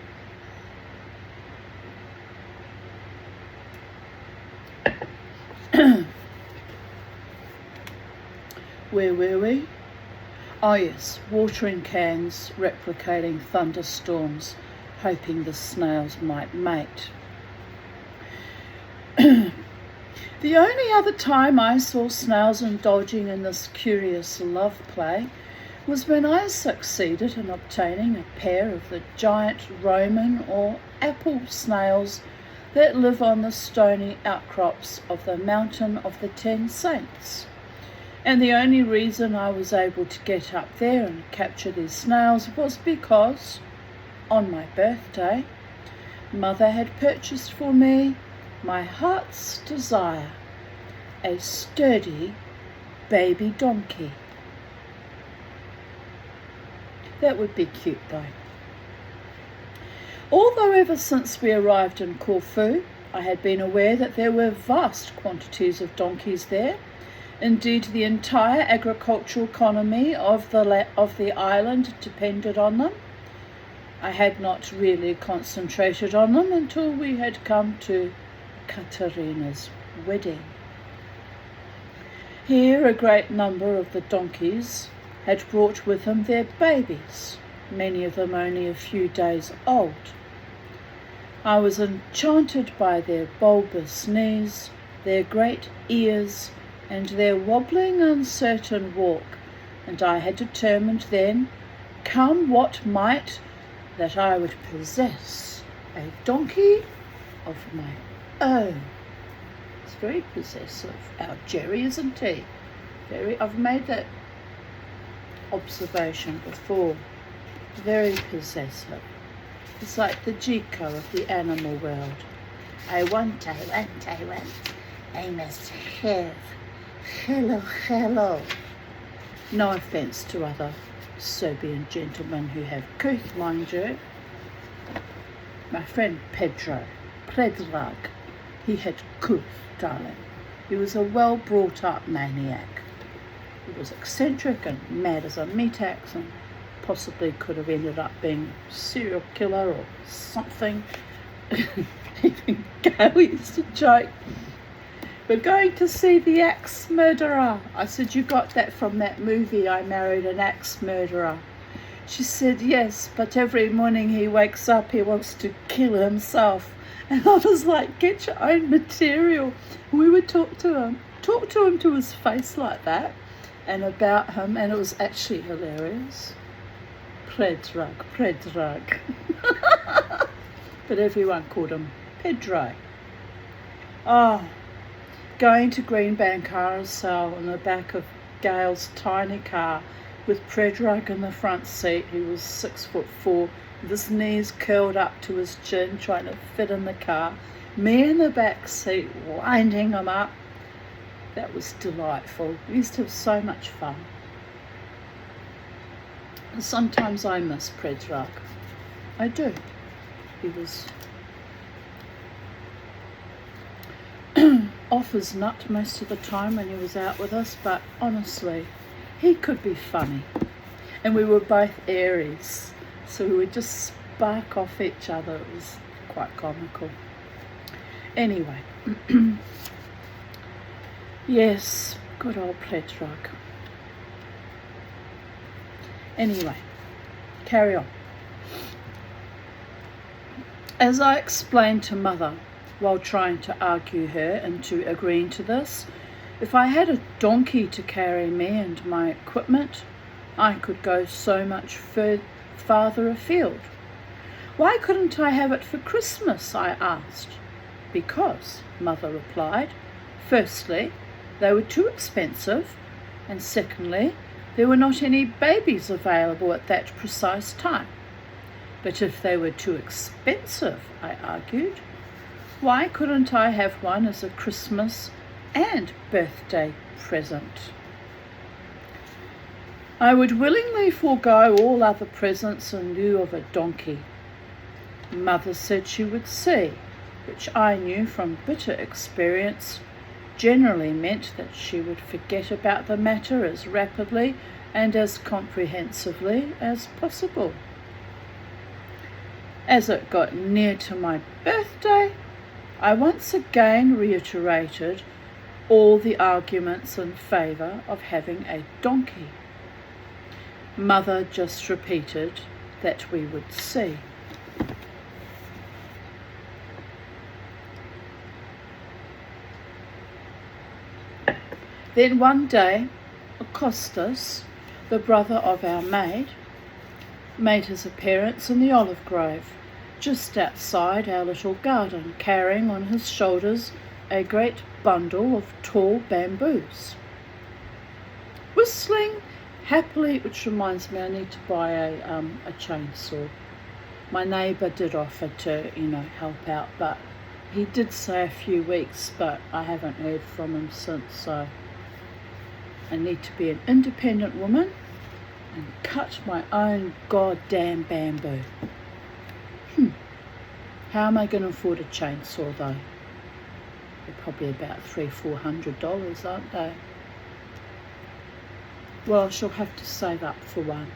Where were we? Oh yes, watering cans, replicating thunderstorms, hoping the snails might mate. The only other time I saw snails indulging in this curious love play was when I succeeded in obtaining a pair of the giant Roman or apple snails that live on the stony outcrops of the Mountain of the 10 Saints. And the only reason I was able to get up there and capture these snails was because, on my birthday, Mother had purchased for me my heart's desire, a sturdy baby donkey. That would be cute though. Although ever since we arrived in Corfu, I had been aware that there were vast quantities of donkeys there. Indeed, the entire agricultural economy of the island depended on them. I had not really concentrated on them until we had come to Katerina's wedding. Here a great number of the donkeys had brought with them their babies, many of them only a few days old. I was enchanted by their bulbous knees, their great ears, and their wobbling, uncertain walk, and I had determined then, come what might, that I would possess a donkey of my own. It's very possessive, our Jerry, isn't he? I've made that observation before. Very possessive. It's like the Chico of the animal world. I want, I must have. Hello. No offence to other Serbian gentlemen who have couth, mind you. My friend Predrag, he had couth, darling. He was a well-brought-up maniac. He was eccentric and mad as a meat-axe, and possibly could have ended up being a serial killer or something. Even Gail used to joke, we're going to see the axe murderer. I said, you got that from that movie, I Married an Axe Murderer. She said, yes, but every morning he wakes up, he wants to kill himself. And I was like, get your own material. We would talk to him to his face like that, and about him, and it was actually hilarious. Predrag. But everyone called him Pedro. Oh, going to Greenbank Carousel in the back of Gail's tiny car with Predrag in the front seat. He was 6'4", with his knees curled up to his chin, trying to fit in the car. Me in the back seat, winding him up. That was delightful. We used to have so much fun. And sometimes I miss Predrag. I do. He was off his nut most of the time when he was out with us, but honestly, he could be funny. And we were both Aries, so we would just spark off each other. It was quite comical. Anyway, yes, good old Predrag. Anyway, carry on. As I explained to Mother, while trying to argue her into agreeing to this, If I had a donkey to carry me and my equipment, I could go so much farther afield. Why couldn't I have it for Christmas? I asked. Because, Mother replied, firstly, they were too expensive, and secondly, there were not any babies available at that precise time. But if they were too expensive, I argued, why couldn't I have one as a Christmas and birthday present? I would willingly forego all other presents in lieu of a donkey. Mother said she would see, which I knew from bitter experience generally meant that she would forget about the matter as rapidly and as comprehensively as possible. As it got near to my birthday, I once again reiterated all the arguments in favour of having a donkey. Mother just repeated that we would see. Then one day, Costas, the brother of our maid, made his appearance in the olive grove, just outside our little garden, carrying on his shoulders a great bundle of tall bamboos. Whistling happily, which reminds me I need to buy a chainsaw. My neighbour did offer to, help out, but he did say a few weeks, but I haven't heard from him since, so I need to be an independent woman and cut my own goddamn bamboo. How am I going to afford a chainsaw though? They're probably about $300-400, aren't they? Well, I shall have to save up for one.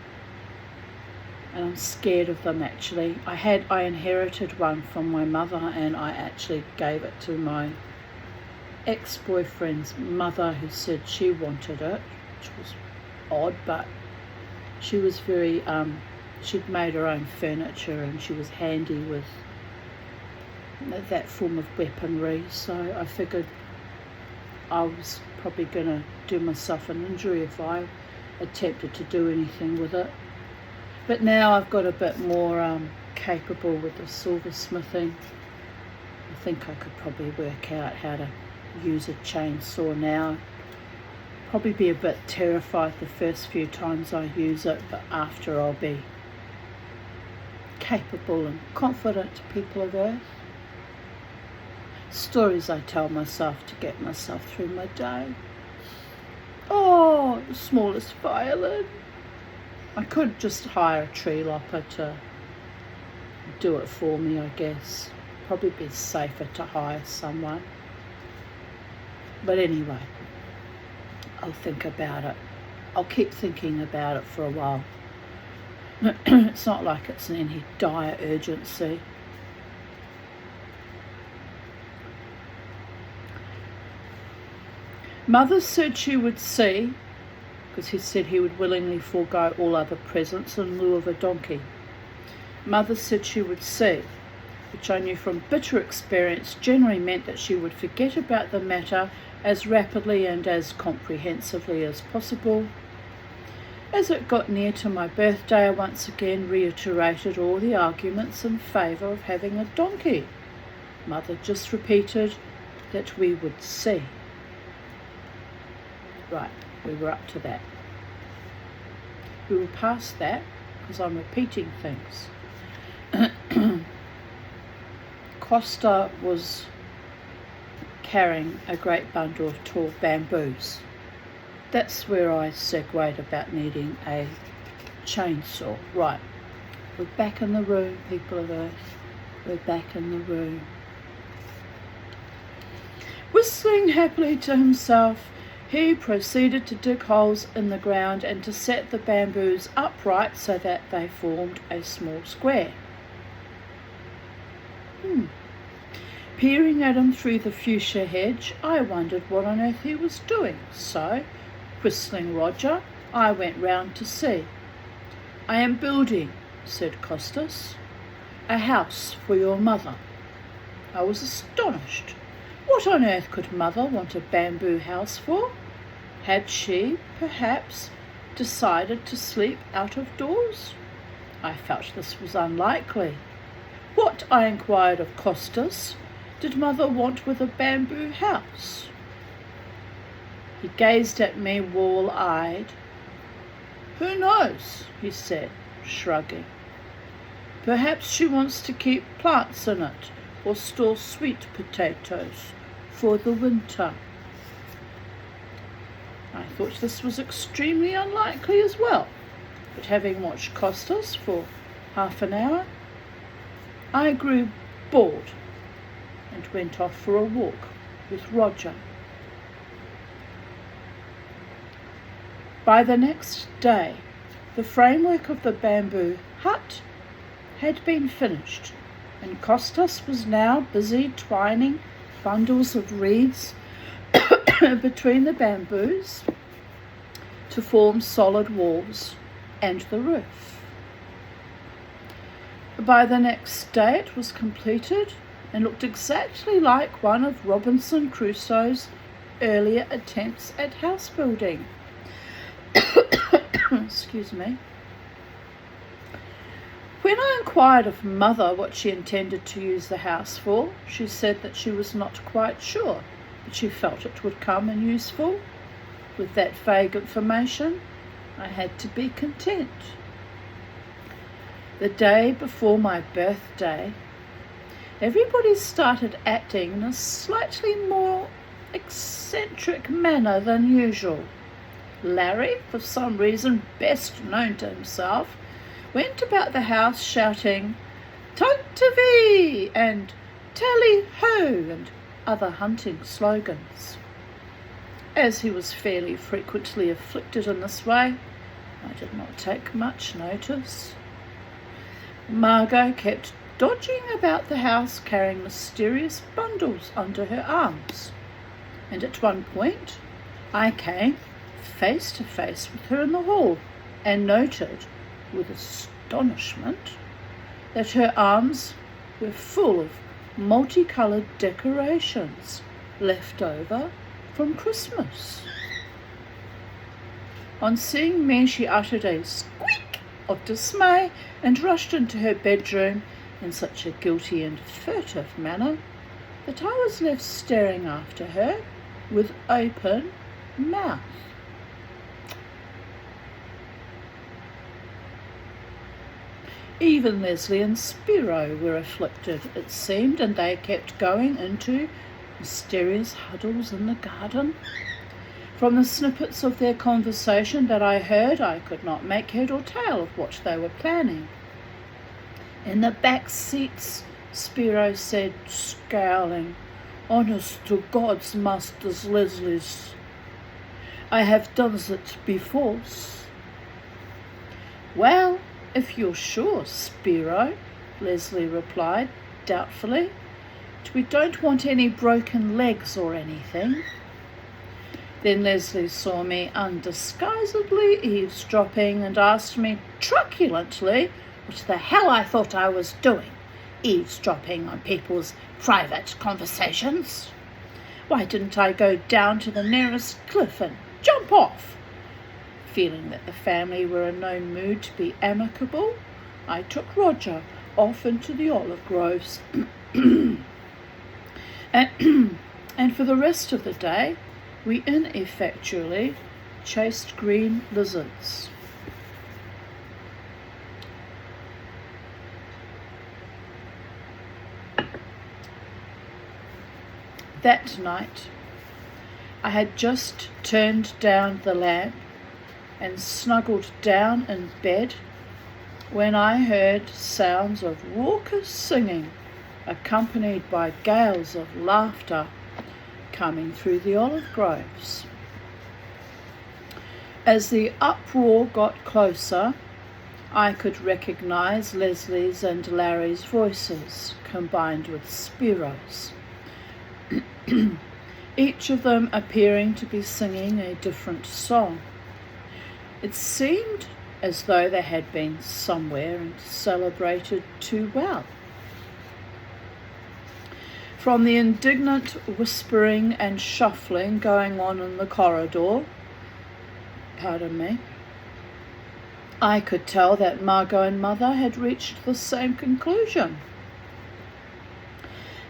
And I'm scared of them actually. I inherited one from my mother, and I actually gave it to my ex-boyfriend's mother, who said she wanted it, which was odd, but she was very, she'd made her own furniture and she was handy with that form of weaponry, so I figured I was probably going to do myself an injury if I attempted to do anything with it. But now I've got a bit more capable with the silversmithing. I think I could probably work out how to use a chainsaw now. Probably be a bit terrified the first few times I use it, but after I'll be capable and confident, people of Earth. Stories I tell myself to get myself through my day. Oh, the smallest violin. I could just hire a tree lopper to do it for me, I guess. Probably be safer to hire someone. But anyway, I'll think about it. I'll keep thinking about it for a while. It's not like it's in any dire urgency. Mother said she would see, because he said he would willingly forego all other presents in lieu of a donkey. Mother said she would see, which I knew from bitter experience generally meant that she would forget about the matter as rapidly and as comprehensively as possible. As it got near to my birthday, I once again reiterated all the arguments in favour of having a donkey. Mother just repeated that we would see. Right, we were up to that. We were past that because I'm repeating things. Costa was carrying a great bundle of tall bamboos. That's where I segued about needing a chainsaw. Right, we're back in the room, people of Earth. We're back in the room. Whistling happily to himself, he proceeded to dig holes in the ground and to set the bamboos upright so that they formed a small square. Peering at him through the fuchsia hedge, I wondered what on earth he was doing, so, whistling Roger, I went round to see. "I am building," said Costas, "a house for your mother." I was astonished. What on earth could Mother want a bamboo house for? Had she, perhaps, decided to sleep out of doors? I felt this was unlikely. What, I inquired of Costas, did Mother want with a bamboo house? He gazed at me wall-eyed. Who knows, he said, shrugging. Perhaps she wants to keep plants in it or store sweet potatoes for the winter. I thought this was extremely unlikely as well, but having watched Costas for half an hour, I grew bored and went off for a walk with Roger. By the next day, the framework of the bamboo hut had been finished, and Costas was now busy twining bundles of reeds between the bamboos to form solid walls and the roof. By the next day it was completed and looked exactly like one of Robinson Crusoe's earlier attempts at house building. Excuse me. When I inquired of Mother what she intended to use the house for, she said that she was not quite sure, but she felt it would come in useful. With that vague information, I had to be content. The day before my birthday, everybody started acting in a slightly more eccentric manner than usual. Larry, for some reason best known to himself, went about the house shouting "Tantivee" and "Tally-ho" and other hunting slogans. As he was fairly frequently afflicted in this way, I did not take much notice. Margot kept dodging about the house carrying mysterious bundles under her arms, and at one point I came face to face with her in the hall and noted with astonishment that her arms were full of multicoloured decorations left over from Christmas. On seeing me, she uttered a squeak of dismay and rushed into her bedroom in such a guilty and furtive manner that I was left staring after her with open mouth. Even Leslie and Spiro were afflicted, it seemed, and they kept going into mysterious huddles in the garden. From the snippets of their conversation that I heard, I could not make head or tail of what they were planning. In the back seats, Spiro said, scowling, "Honest to God's masters, Leslie's. I have done it before." "Well, if you're sure, Spiro," Leslie replied doubtfully. "We don't want any broken legs or anything." Then Leslie saw me undisguisedly eavesdropping and asked me truculently what the hell I thought I was doing, eavesdropping on people's private conversations. Why didn't I go down to the nearest cliff and jump off? Feeling that the family were in no mood to be amicable, I took Roger off into the olive groves and for the rest of the day we ineffectually chased green lizards. That night I had just turned down the lamp and snuggled down in bed when I heard sounds of raucous singing accompanied by gales of laughter coming through the olive groves. As the uproar got closer, I could recognise Leslie's and Larry's voices combined with Spiro's, each of them appearing to be singing a different song. It seemed as though they had been somewhere and celebrated too well. From the indignant whispering and shuffling going on in the corridor, I could tell that Margot and Mother had reached the same conclusion.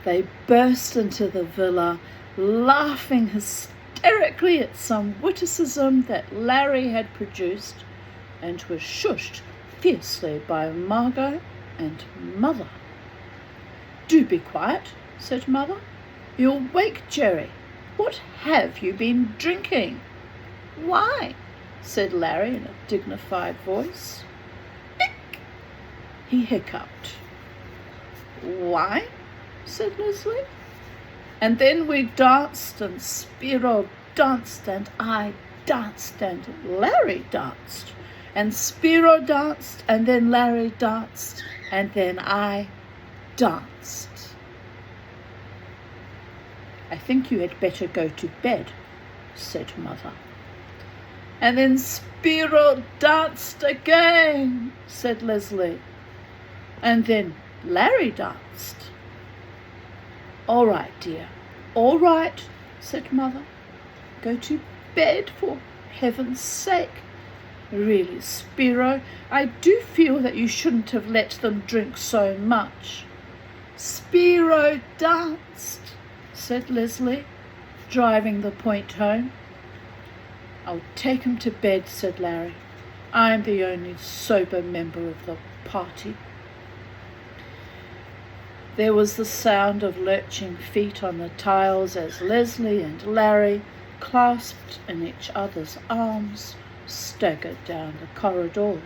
They burst into the villa, laughing hysterically at some witticism that Larry had produced, and were shushed fiercely by Margot and Mother. "Do be quiet," said Mother. "You'll wake Jerry. What have you been drinking?" "Why?" said Larry in a dignified voice. "Ick!" he hiccuped. "Why?" said Leslie. "And then we danced, and Spiro danced, and I danced, and Larry danced, and Spiro danced, and then Larry danced, and then I danced." "I think you had better go to bed," said Mother. "And then Spiro danced again," said Leslie. "And then Larry danced." "All right, dear, all right," said Mother. "Go to bed, for heaven's sake. Really, Spiro, I do feel that you shouldn't have let them drink so much." "Spiro danced," said Leslie, driving the point home. "I'll take him to bed," said Larry. "I'm the only sober member of the party." There was the sound of lurching feet on the tiles as Leslie and Larry, clasped in each other's arms, staggered down the corridor.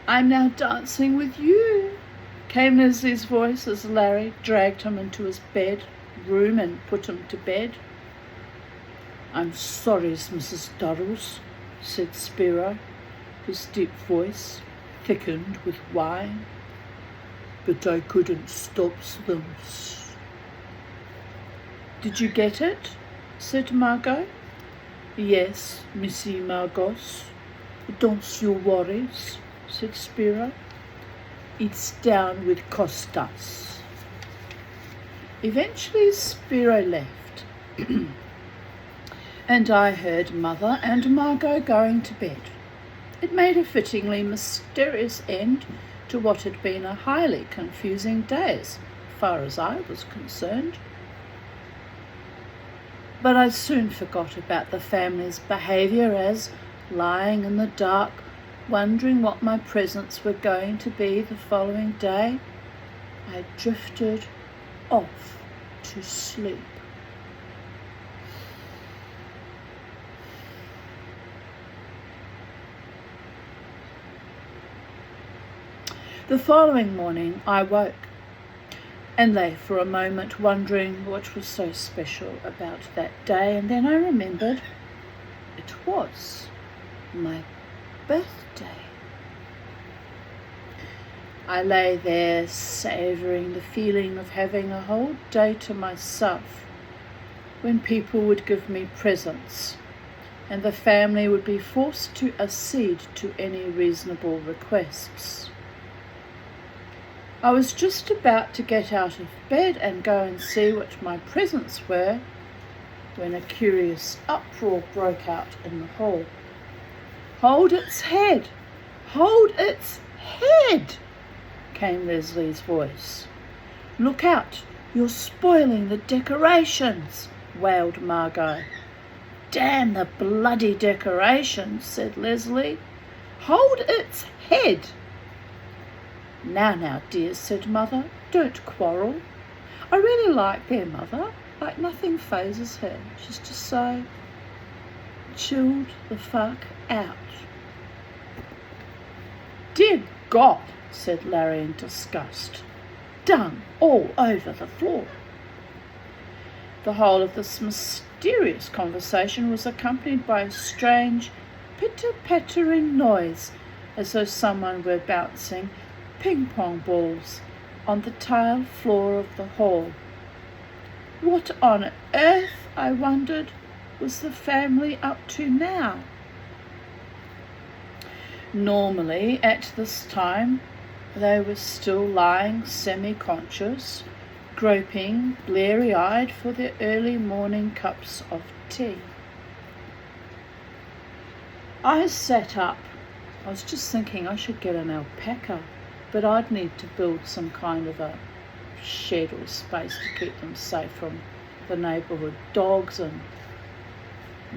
"I'm now dancing with you," came Leslie's voice as Larry dragged him into his bedroom and put him to bed. "I'm sorry, Mrs. Durrells," said Spiro, his deep voice thickened with wine, "but I couldn't stop them." "Did you get it?" said Margot. "Yes, Missy Margot. Don't you worry," said Spiro. "It's down with Costas." Eventually Spiro left, and I heard Mother and Margot going to bed. It made a fittingly mysterious end to what had been a highly confusing day as far as I was concerned. But I soon forgot about the family's behaviour as, lying in the dark, wondering what my presents were going to be the following day, I drifted off to sleep. The following morning I woke and lay for a moment wondering what was so special about that day, and then I remembered it was my birthday. I lay there savouring the feeling of having a whole day to myself, when people would give me presents and the family would be forced to accede to any reasonable requests. I was just about to get out of bed and go and see what my presents were when a curious uproar broke out in the hall. "Hold its head! Hold its head!" came Leslie's voice. "Look out! You're spoiling the decorations!" wailed Margot. "Damn the bloody decorations!" said Leslie. "Hold its head!" Now, dears," said Mother, "don't quarrel. I really like their mother, like nothing phases her. She's just so chilled the fuck out." "Dear God," said Larry in disgust. "Dung all over the floor." The whole of this mysterious conversation was accompanied by a strange pitter-pattering noise, as though someone were bouncing ping-pong balls on the tile floor of the hall. What on earth, I wondered, was the family up to now? Normally, at this time, they were still lying semi-conscious groping bleary-eyed for their early morning cups of tea. I sat up. I was just thinking I should get an alpaca, but I'd need to build some kind of a shed or space to keep them safe from the neighbourhood dogs and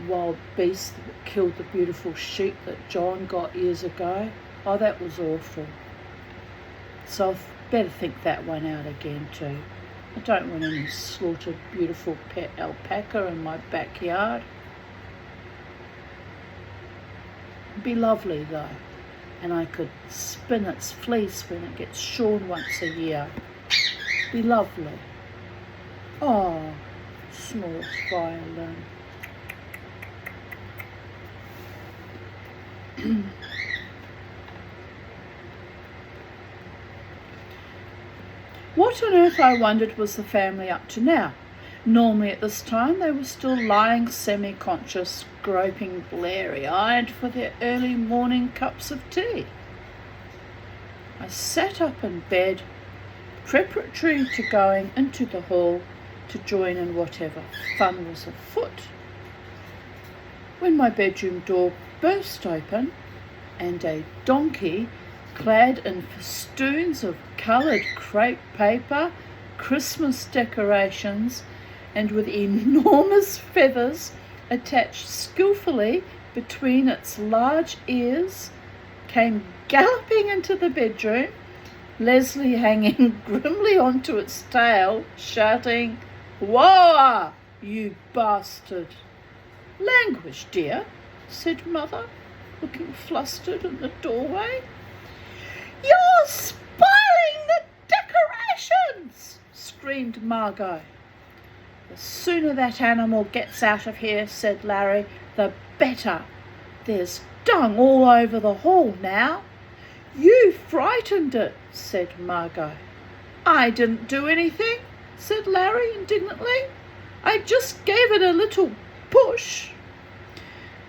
wild beasts that killed the beautiful sheep that John got years ago. Oh, that was awful. So I've better think that one out again too. I don't want any slaughtered beautiful pet alpaca in my backyard. It'd be lovely though, and I could spin its fleece when it gets shorn once a year. Be lovely. Oh, smallest violin. What on earth, I wondered, was the family up to now? Normally at this time they were still lying semi-conscious, groping bleary-eyed for their early morning cups of tea. I sat up in bed, preparatory to going into the hall to join in whatever fun was afoot, when my bedroom door burst open and a donkey, clad in festoons of coloured crepe paper, Christmas decorations, and with enormous feathers attached skillfully between its large ears, came galloping into the bedroom, Leslie hanging grimly onto its tail, shouting, "Whoa, you bastard!" "Language, dear," said Mother, looking flustered in the doorway. "You're spoiling the decorations!" screamed Margot. "The sooner that animal gets out of here," said Larry, "the better. There's dung all over the hall now." "You frightened it," said Margot. "I didn't do anything," said Larry indignantly. "I just gave it a little push."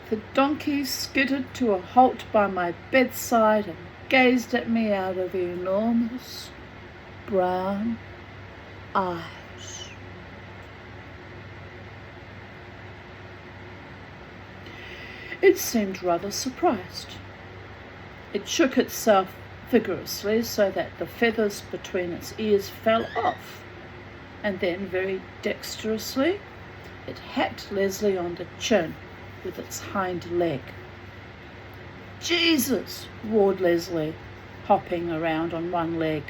The donkey skidded to a halt by my bedside and gazed at me out of enormous brown eyes. It seemed rather surprised. It shook itself vigorously so that the feathers between its ears fell off, and then very dexterously it hacked Leslie on the chin with its hind leg. "Jesus!" roared Leslie, hopping around on one leg.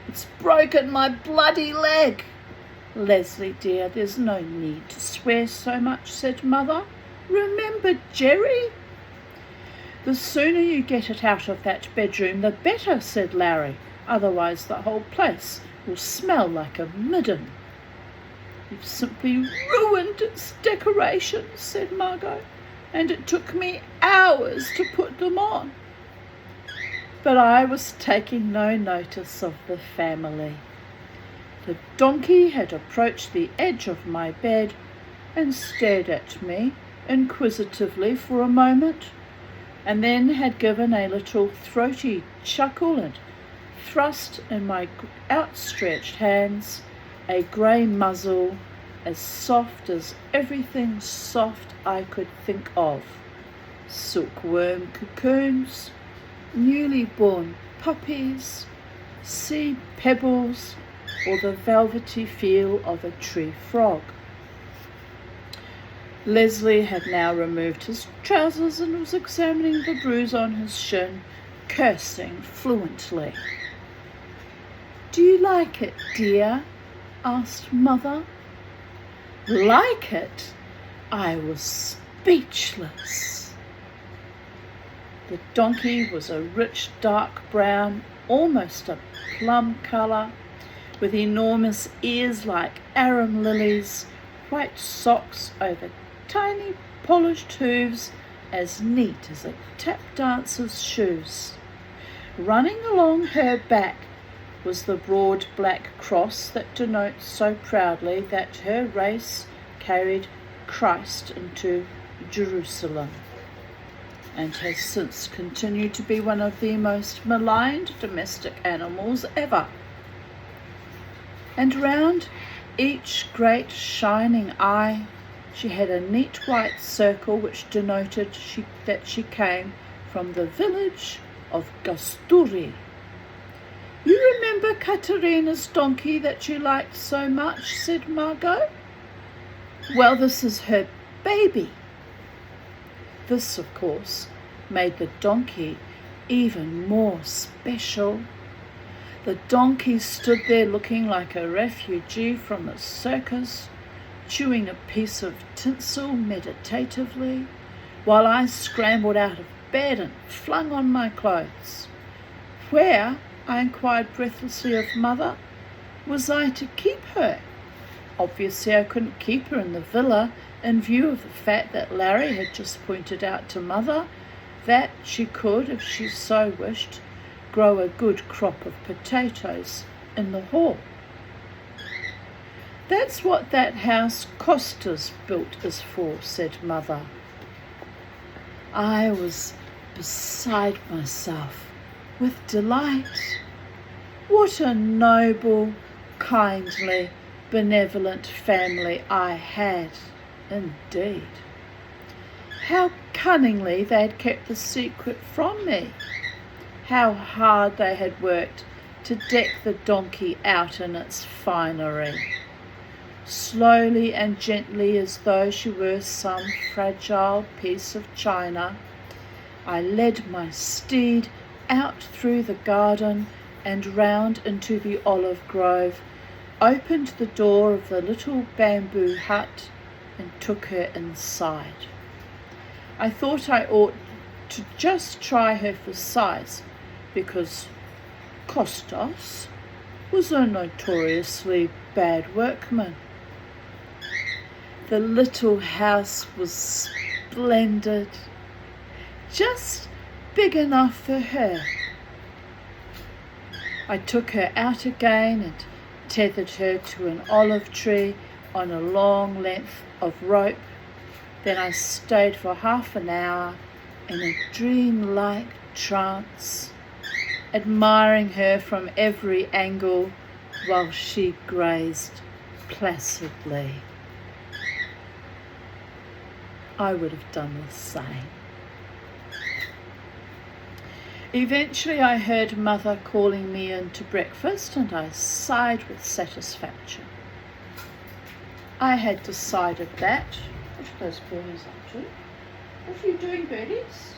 "It's broken my bloody leg!" "Leslie, dear, there's no need to swear so much," said Mother. "Remember Jerry?" "The sooner you get it out of that bedroom, the better," said Larry. "Otherwise the whole place will smell like a midden." "You've simply ruined its decorations," said Margot, "and it took me hours to put them on." But I was taking no notice of the family. The donkey had approached the edge of my bed and stared at me inquisitively for a moment, and then had given a little throaty chuckle and thrust in my outstretched hands a grey muzzle as soft as everything soft I could think of: silkworm cocoons, newly born puppies, sea pebbles, or the velvety feel of a tree frog. Leslie had now removed his trousers and was examining the bruise on his shin, cursing fluently. "Do you like it, dear?" asked Mother. Like it? I was speechless. The donkey was a rich dark brown, almost a plum colour, with enormous ears like arum lilies, white socks over tiny polished hooves as neat as a tap dancer's shoes. Running along her back was the broad black cross that denotes so proudly that her race carried Christ into Jerusalem, and has since continued to be one of the most maligned domestic animals ever. and round each great shining eye she had a neat white circle which denoted that she came from the village of Gasturi. "You remember Katerina's donkey that you liked so much?" said Margot. "Well, this is her baby." This, of course, made the donkey even more special. The donkey stood there looking like a refugee from a circus, chewing a piece of tinsel meditatively, while I scrambled out of bed and flung on my clothes. Where, I inquired breathlessly of Mother, was I to keep her? Obviously I couldn't keep her in the villa in view of the fact that Larry had just pointed out to Mother that she could, if she so wished, grow a good crop of potatoes in the hall. "That's what that house Costa's built is for," said Mother. I was beside myself with delight. What a noble, kindly, benevolent family I had, indeed. How cunningly they had kept the secret from me. How hard they had worked to deck the donkey out in its finery. Slowly and gently, as though she were some fragile piece of china, I led my steed out through the garden and round into the olive grove, opened the door of the little bamboo hut and took her inside. I thought I ought to just try her for size, because Costas was a notoriously bad workman. The little house was splendid, just big enough for her. I took her out again and tethered her to an olive tree on a long length of rope. Then I stayed for half an hour in a dream-like trance, admiring her from every angle while she grazed placidly. I would have done the same. Eventually I heard Mother calling me in to breakfast, and I sighed with satisfaction. I had decided that. What are those birdies up to? What are you doing, birdies?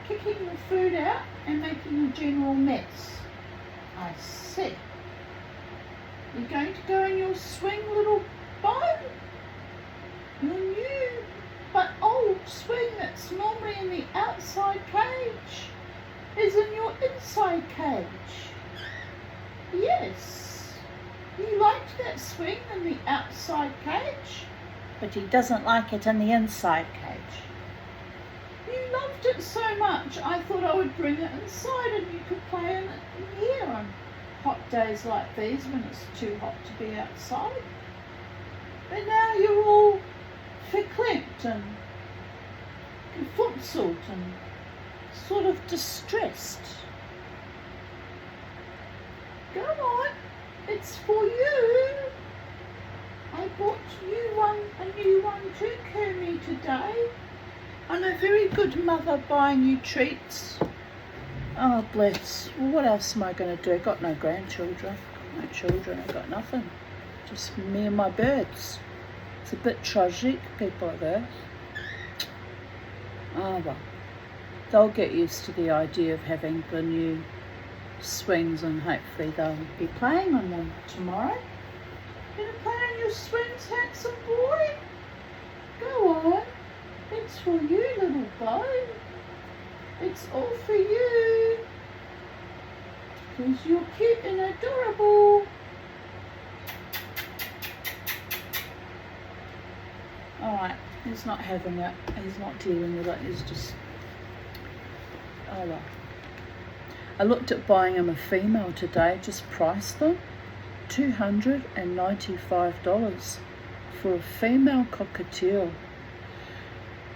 Kicking the food out and making a general mess. I see. You're going to go in your swing, little boy? Your new but old swing that's normally in the outside cage is in your inside cage. Yes. You liked that swing in the outside cage, but he doesn't like it in the inside cage. You loved it so much, I thought I would bring it inside and you could play in it in here on hot days like these when it's too hot to be outside. But now you're all verklempt and gefunzelt and sort of distressed. Go on, it's for you. I bought you a new one too, Kermie, today. I'm a very good mother buying you treats. Oh, bless. Well, what else am I going to do? Got no grandchildren, got no children, I got nothing. Just me and my birds. It's a bit tragic, people of Earth. Oh well, they'll get used to the idea of having the new swings, and hopefully they'll be playing on them tomorrow. You gonna play on your swings, handsome boy? Go on, it's for you, little boy. It's all for you, 'cause you're cute and adorable. Alright, he's not having it, he's not dealing with it, he's just, oh well. I looked at buying him a female today, just priced them, $295 for a female cockatiel.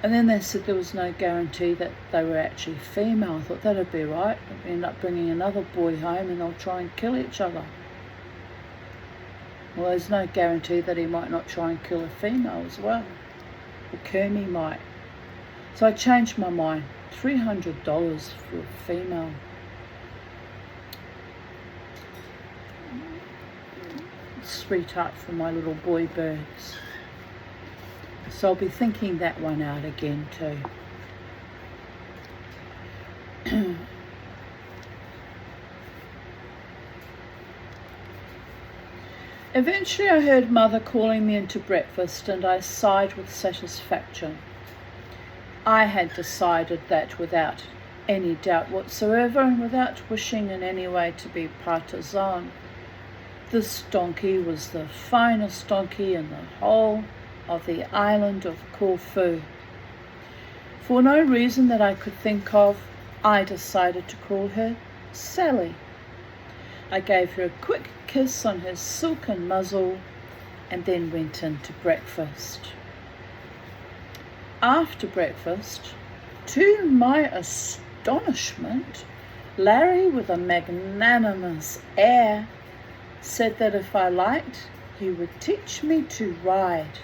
And then they said there was no guarantee that they were actually female. I thought that'd be right. They'll end up bringing another boy home and they'll try and kill each other. Well, there's no guarantee that he might not try and kill a female as well. Or Kermie might. So I changed my mind. $300 for a female. Sweetheart for my little boy birds. So I'll be thinking that one out again too. Eventually I heard Mother calling me into breakfast, and I sighed with satisfaction. I had decided that without any doubt whatsoever, and without wishing in any way to be partisan. This donkey was the finest donkey in the whole of the island of Corfu. For no reason that I could think of, I decided to call her Sally. I gave her a quick kiss on her silken muzzle and then went in to breakfast. After breakfast, to my astonishment, Larry, with a magnanimous air, said that if I liked, he would teach me to ride.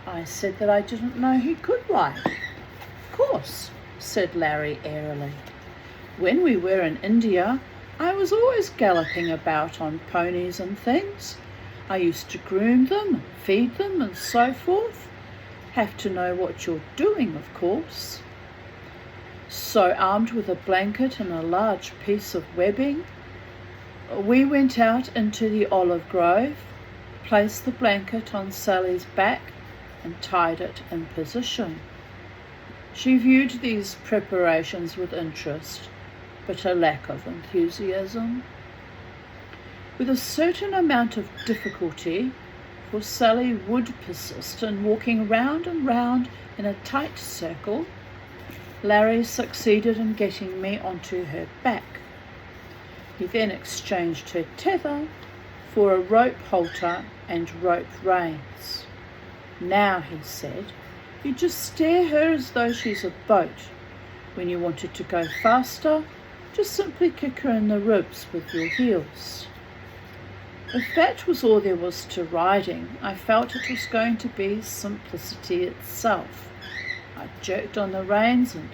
I said that I didn't know he could ride. Of course, said Larry airily. When we were in India, I was always galloping about on ponies and things. I used to groom them, feed them, and so forth. Have to know what you're doing, of course. So, armed with a blanket and a large piece of webbing, we went out into the olive grove, placed the blanket on Sally's back, and tied it in position. She viewed these preparations with interest, but a lack of enthusiasm. With a certain amount of difficulty, for Sally would persist in walking round and round in a tight circle, Larry succeeded in getting me onto her back. He then exchanged her tether for a rope halter and rope reins. Now, he said, you just steer her as though she's a boat. When you wanted to go faster, just simply kick her in the ribs with your heels. If that was all there was to riding, I felt it was going to be simplicity itself. I jerked on the reins and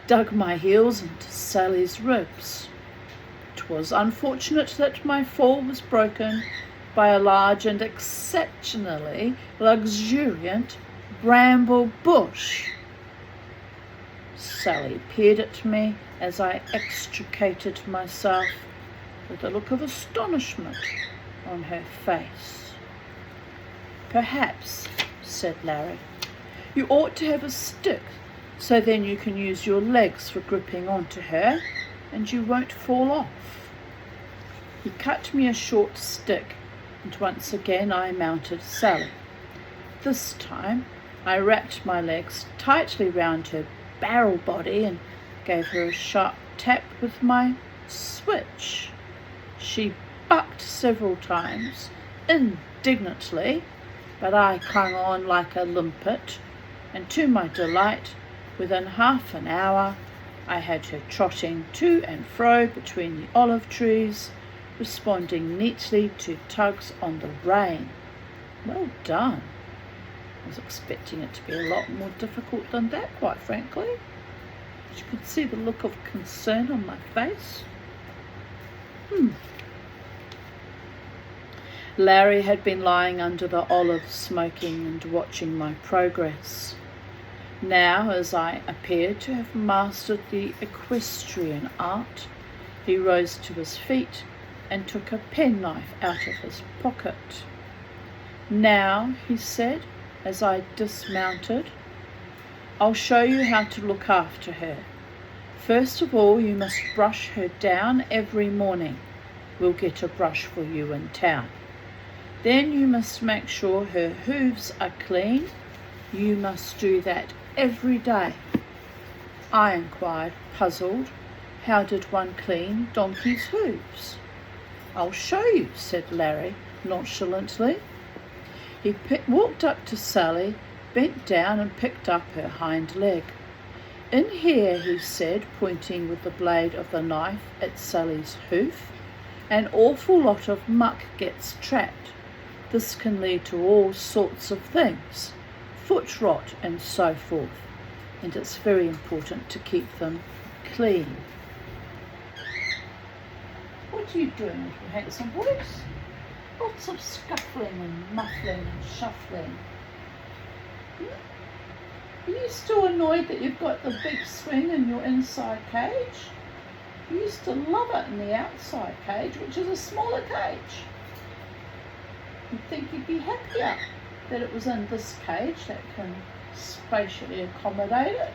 dug my heels into Sally's ribs. It was unfortunate that my fall was broken by a large and exceptionally luxuriant bramble bush. Sally peered at me as I extricated myself, with a look of astonishment on her face. Perhaps, said Larry, you ought to have a stick, so then you can use your legs for gripping onto her, and you won't fall off. He cut me a short stick, and once again I mounted Sally. This time I wrapped my legs tightly round her barrel body and gave her a sharp tap with my switch. She bucked several times, indignantly, but I clung on like a limpet, and to my delight, within half an hour, I had her trotting to and fro between the olive trees, responding neatly to tugs on the rein. Well done. I was expecting it to be a lot more difficult than that, quite frankly. You could see the look of concern on my face. Larry had been lying under the olive smoking and watching my progress. Now, as I appeared to have mastered the equestrian art, he rose to his feet and took a penknife out of his pocket. Now, he said, as I dismounted, I'll show you how to look after her. First of all, you must brush her down every morning. We'll get a brush for you in town. Then you must make sure her hooves are clean. You must do that every day. I inquired, puzzled, how did one clean donkey's hooves? I'll show you, said Larry nonchalantly. He walked up to Sally, bent down and picked up her hind leg. In here, he said, pointing with the blade of the knife at Sally's hoof, an awful lot of muck gets trapped. This can lead to all sorts of things, foot rot and so forth, and it's very important to keep them clean. What are you doing, little handsome boys? Lots of scuffling and muffling and shuffling. Are you still annoyed that you've got the big swing in your inside cage? You used to love it in the outside cage, which is a smaller cage. You'd think you'd be happier that it was in this cage that can spatially accommodate it.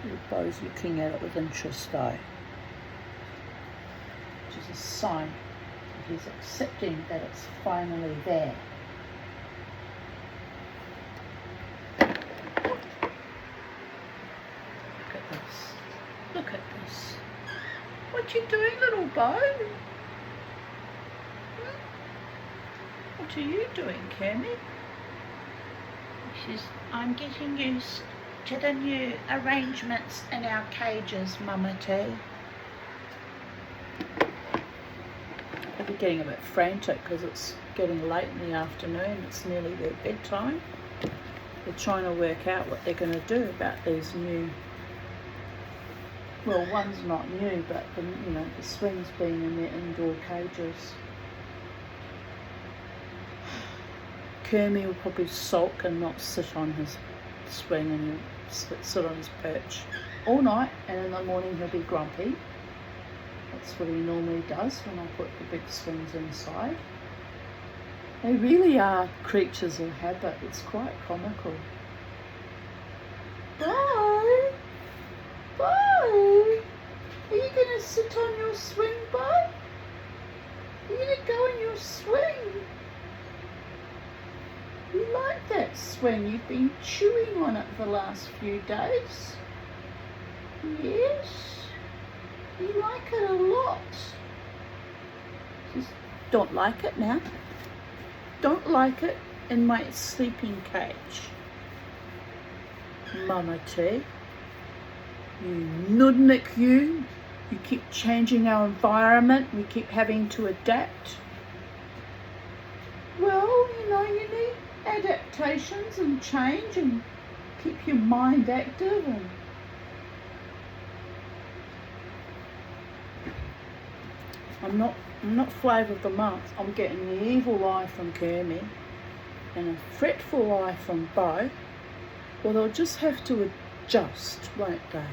Little Bo's looking at it with interest though, which is a sign that he's accepting that it's finally there. Look at this. What you doing, little Bo? What are you doing, Kermit?
I'm getting used to the new arrangements in our cages, Mama T.
They're getting a bit frantic because it's getting late in the afternoon. It's nearly their bedtime. They're trying to work out what they're going to do about these new. Well, one's not new, but the swing's been in their indoor cages. Kermie will probably sulk and not sit on his swing, and he'll sit on his perch all night, and in the morning he'll be grumpy. That's what he normally does when I put the big swings inside. They really are creatures of habit. It's quite comical. Bye! Bo, are you going to sit on your swing, Bo? Are you going to go on your swing? You like that swing? You've been chewing on it the last few days. Yes, you like it a lot. Just don't like it now. Don't like it in my sleeping cage. Mama T. You nudnik, you keep changing our environment, we keep having to adapt. Well, you need adaptations and change and keep your mind active. And I'm not flavour of the month. I'm getting the evil eye from Kermie and a fretful eye from Bo. Well, they'll just have to adjust, won't they?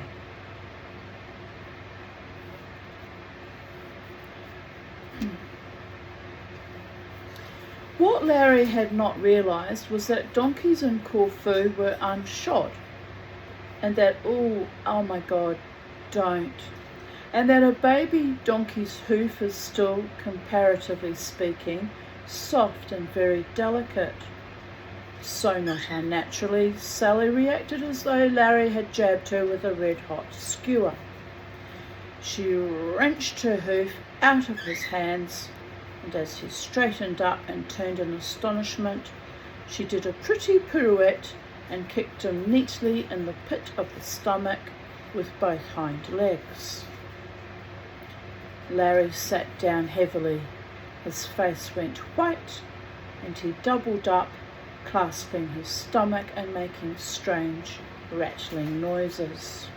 What Larry had not realised was that donkeys in Corfu were unshod, and that, oh my God, don't. And that a baby donkey's hoof is still, comparatively speaking, soft and very delicate. So not unnaturally, Sally reacted as though Larry had jabbed her with a red-hot skewer. She wrenched her hoof out of his hands, and as he straightened up and turned in astonishment, she did a pretty pirouette and kicked him neatly in the pit of the stomach with both hind legs. Larry sat down heavily. His face went white, and he doubled up, clasping his stomach and making strange, rattling noises.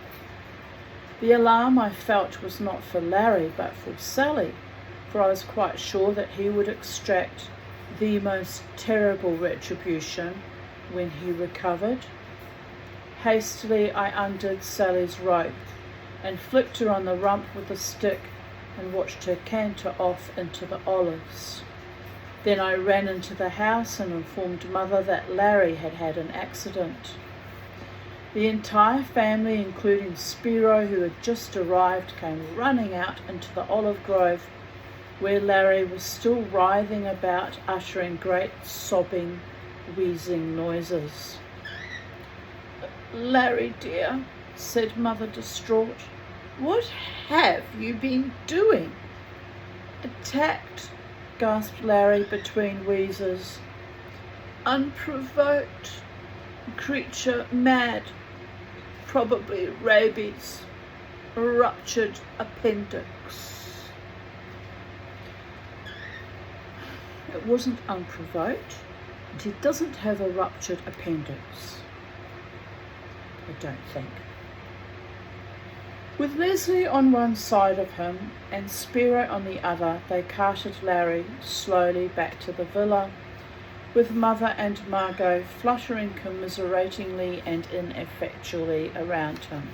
The alarm I felt was not for Larry, but for Sally, for I was quite sure that he would extract the most terrible retribution when he recovered. Hastily I undid Sally's rope and flicked her on the rump with a stick and watched her canter off into the olives. Then I ran into the house and informed Mother that Larry had had an accident. The entire family, including Spiro, who had just arrived, came running out into the olive grove, where Larry was still writhing about, uttering great sobbing, wheezing noises. "Larry, dear," said Mother, distraught, "what have you been doing?" "Attacked," gasped Larry between wheezes. "Unprovoked. Creature mad. Probably rabies. Ruptured appendix." It wasn't unprovoked, and he doesn't have a ruptured appendix, I don't think. With Leslie on one side of him and Spiro on the other, they carted Larry slowly back to the villa, with Mother and Margot fluttering commiseratingly and ineffectually around him.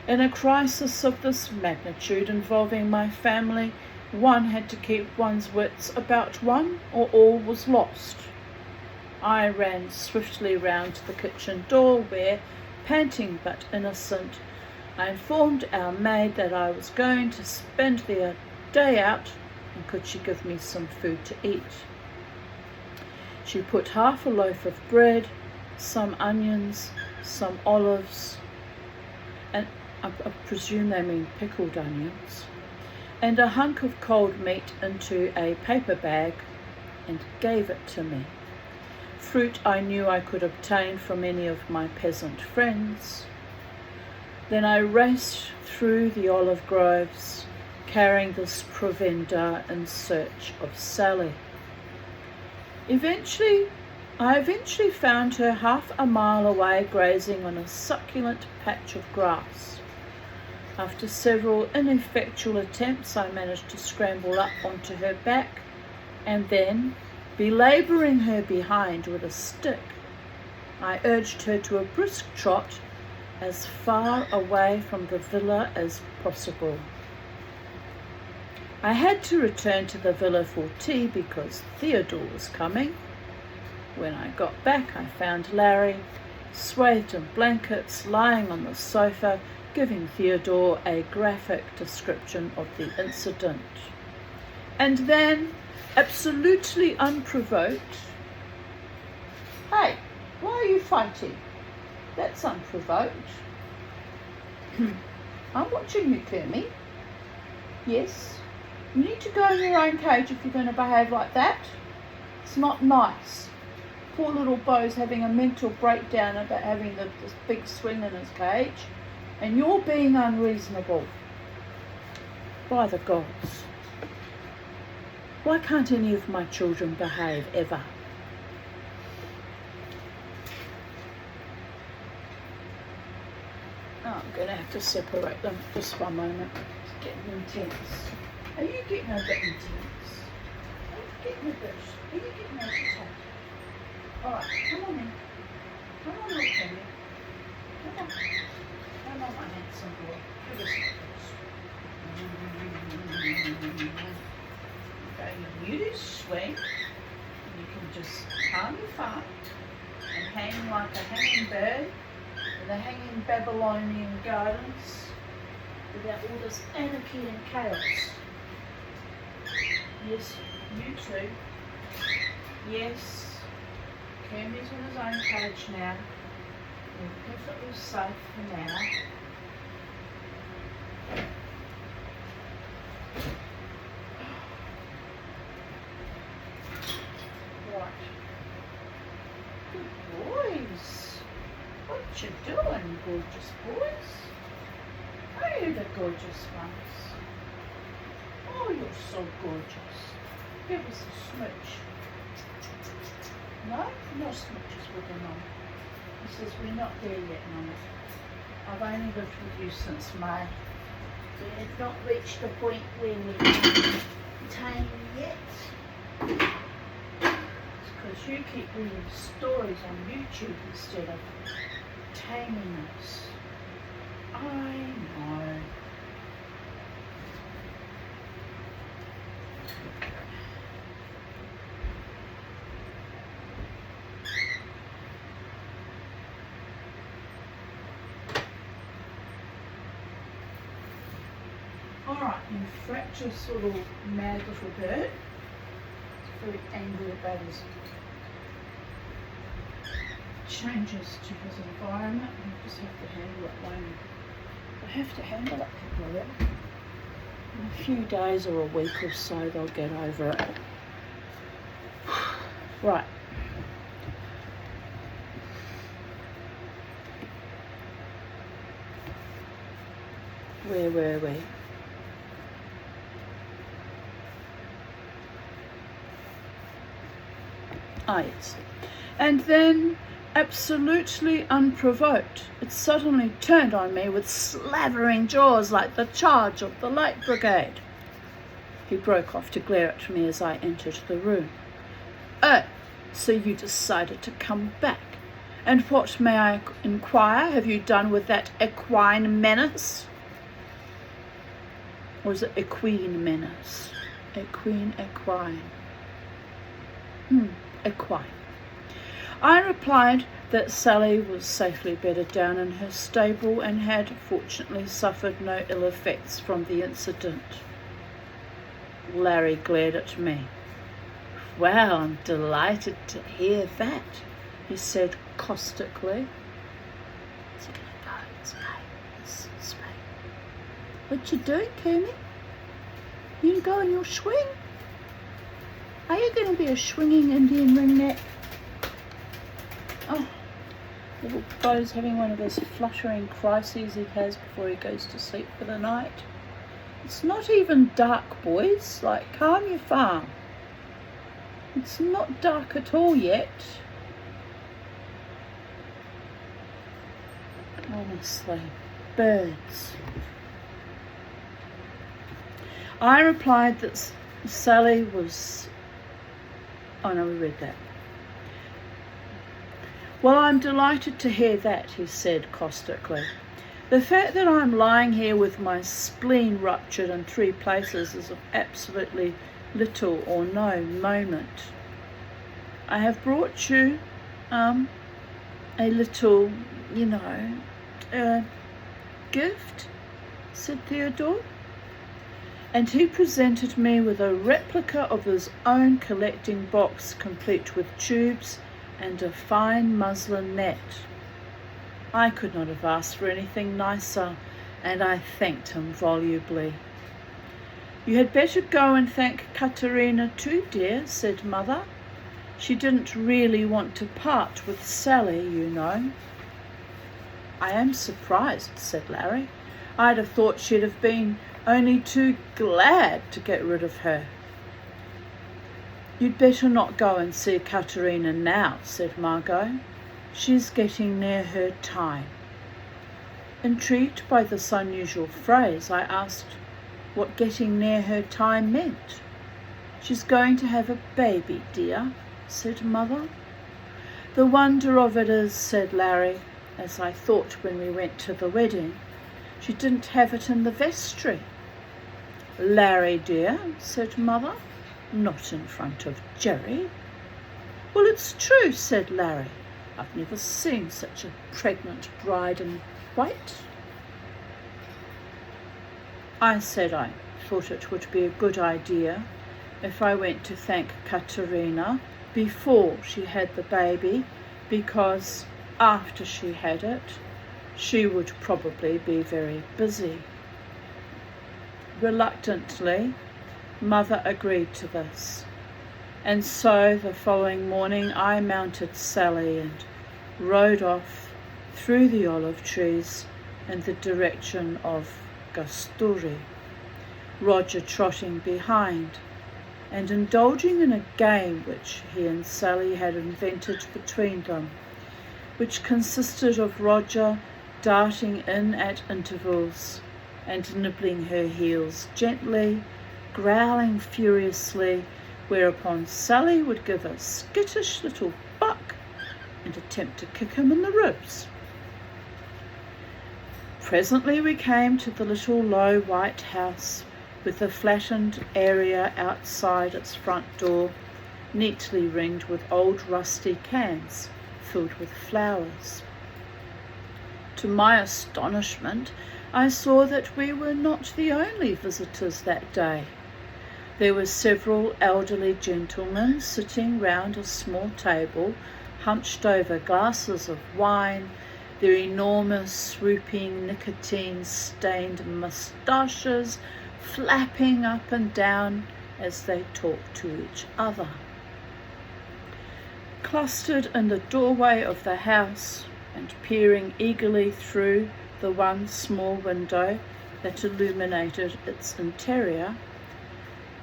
In a crisis of this magnitude involving my family, one had to keep one's wits about one, or all was lost. I ran swiftly round to the kitchen door where, panting but innocent, I informed our maid that I was going to spend the day out and could she give me some food to eat. She put half a loaf of bread, some onions, some olives, and I presume they mean pickled onions, and a hunk of cold meat into a paper bag and gave it to me. Fruit I knew I could obtain from any of my peasant friends. Then I raced through the olive groves, carrying this provender in search of Sally. I eventually found her half a mile away grazing on a succulent patch of grass. After several ineffectual attempts, I managed to scramble up onto her back and then, belabouring her behind with a stick, I urged her to a brisk trot as far away from the villa as possible. I had to return to the villa for tea because Theodore was coming. When I got back, I found Larry, swathed in blankets, lying on the sofa, giving Theodore a graphic description of the incident. And then, absolutely unprovoked, "Hey, why are you fighting? That's unprovoked." "I'm watching you, Kermie." "Yes, you need to go in your own cage if you're going to behave like that. It's not nice. Poor little Beau's having a mental breakdown about having this big swing in his cage, and you're being unreasonable." By the gods, why can't any of my children behave ever? Oh, I'm going to have to separate them just for a moment. It's getting intense. Are you getting a bit intense? Are you getting a bit? Alright, come on in. Come on, little Kenny. Come on. Come on, my handsome boy. Give us a kiss. Okay, you mute his swing. You can just calm your fart and hang like a hanging bird in the hanging Babylonian gardens without all this anarchy and chaos. Yes, you too. Yes. Kermie's in his own cage now. We're perfectly safe for now. Right. Good boys. What you doing, gorgeous boys? Are you the gorgeous ones? Oh, you're so gorgeous. Give us a smooch. No? No smooches with your mum. He says, "We're not there yet, Mum. I've only lived with you since May. We have not reached the point where we're tame yet." It's because you keep reading stories on YouTube instead of taming us. I know. Alright, you fractious little mad little bird. He's very angry about his changes to his environment. You just have to handle it, won't you? I have to handle it, people. In a few days or a week or so, they'll get over it. Right. Where were we? Ah, yes. And then, absolutely unprovoked, it suddenly turned on me with slavering jaws like the charge of the Light Brigade. He broke off to glare at me as I entered the room. Oh, so you decided to come back. And what, may I inquire, have you done with that equine menace? Or is it equine menace? Equine. Equine. I replied that Sally was safely bedded down in her stable and had fortunately suffered no ill effects from the incident. Larry glared at me. Well, I'm delighted to hear that, he said caustically. Is he going to go and spray? What you doing, Kumi? You go on your swing? Are you going to be a swinging Indian ringneck? Oh, little Bo's having one of those fluttering crises he has before he goes to sleep for the night. It's not even dark, boys. Like, calm your farm. It's not dark at all yet. Honestly, birds. I replied that Sally was... Oh no, we read that. Well, I'm delighted to hear that, he said caustically. The fact that I'm lying here with my spleen ruptured in 3 places is of absolutely little or no moment. I have brought you a little, gift, said Theodore. And he presented me with a replica of his own collecting box, complete with tubes and a fine muslin net. I could not have asked for anything nicer, and I thanked him volubly. You had better go and thank Katerina too, dear, said Mother. She didn't really want to part with Sally, you know. I am surprised, said Larry. I'd have thought she'd have been only too glad to get rid of her. You'd better not go and see Katerina now, said Margot. She's getting near her time. Intrigued by this unusual phrase, I asked what getting near her time meant. She's going to have a baby, dear, said Mother. The wonder of it is, said Larry, as I thought when we went to the wedding, she didn't have it in the vestry. Larry, dear, said Mother, not in front of Jerry. Well, it's true, said Larry. I've never seen such a pregnant bride in white. I said I thought it would be a good idea if I went to thank Katerina before she had the baby, because after she had it, she would probably be very busy. Reluctantly, Mother agreed to this, and so the following morning I mounted Sally and rode off through the olive trees in the direction of Gasturi, Roger trotting behind and indulging in a game which he and Sally had invented between them, which consisted of Roger darting in at intervals and nibbling her heels gently, growling furiously, whereupon Sally would give a skittish little buck and attempt to kick him in the ribs. Presently we came to the little low white house with the flattened area outside its front door, neatly ringed with old rusty cans filled with flowers. To my astonishment, I saw that we were not the only visitors that day. There were several elderly gentlemen sitting round a small table, hunched over glasses of wine, their enormous, swooping, nicotine-stained moustaches flapping up and down as they talked to each other. Clustered in the doorway of the house and peering eagerly through the one small window that illuminated its interior,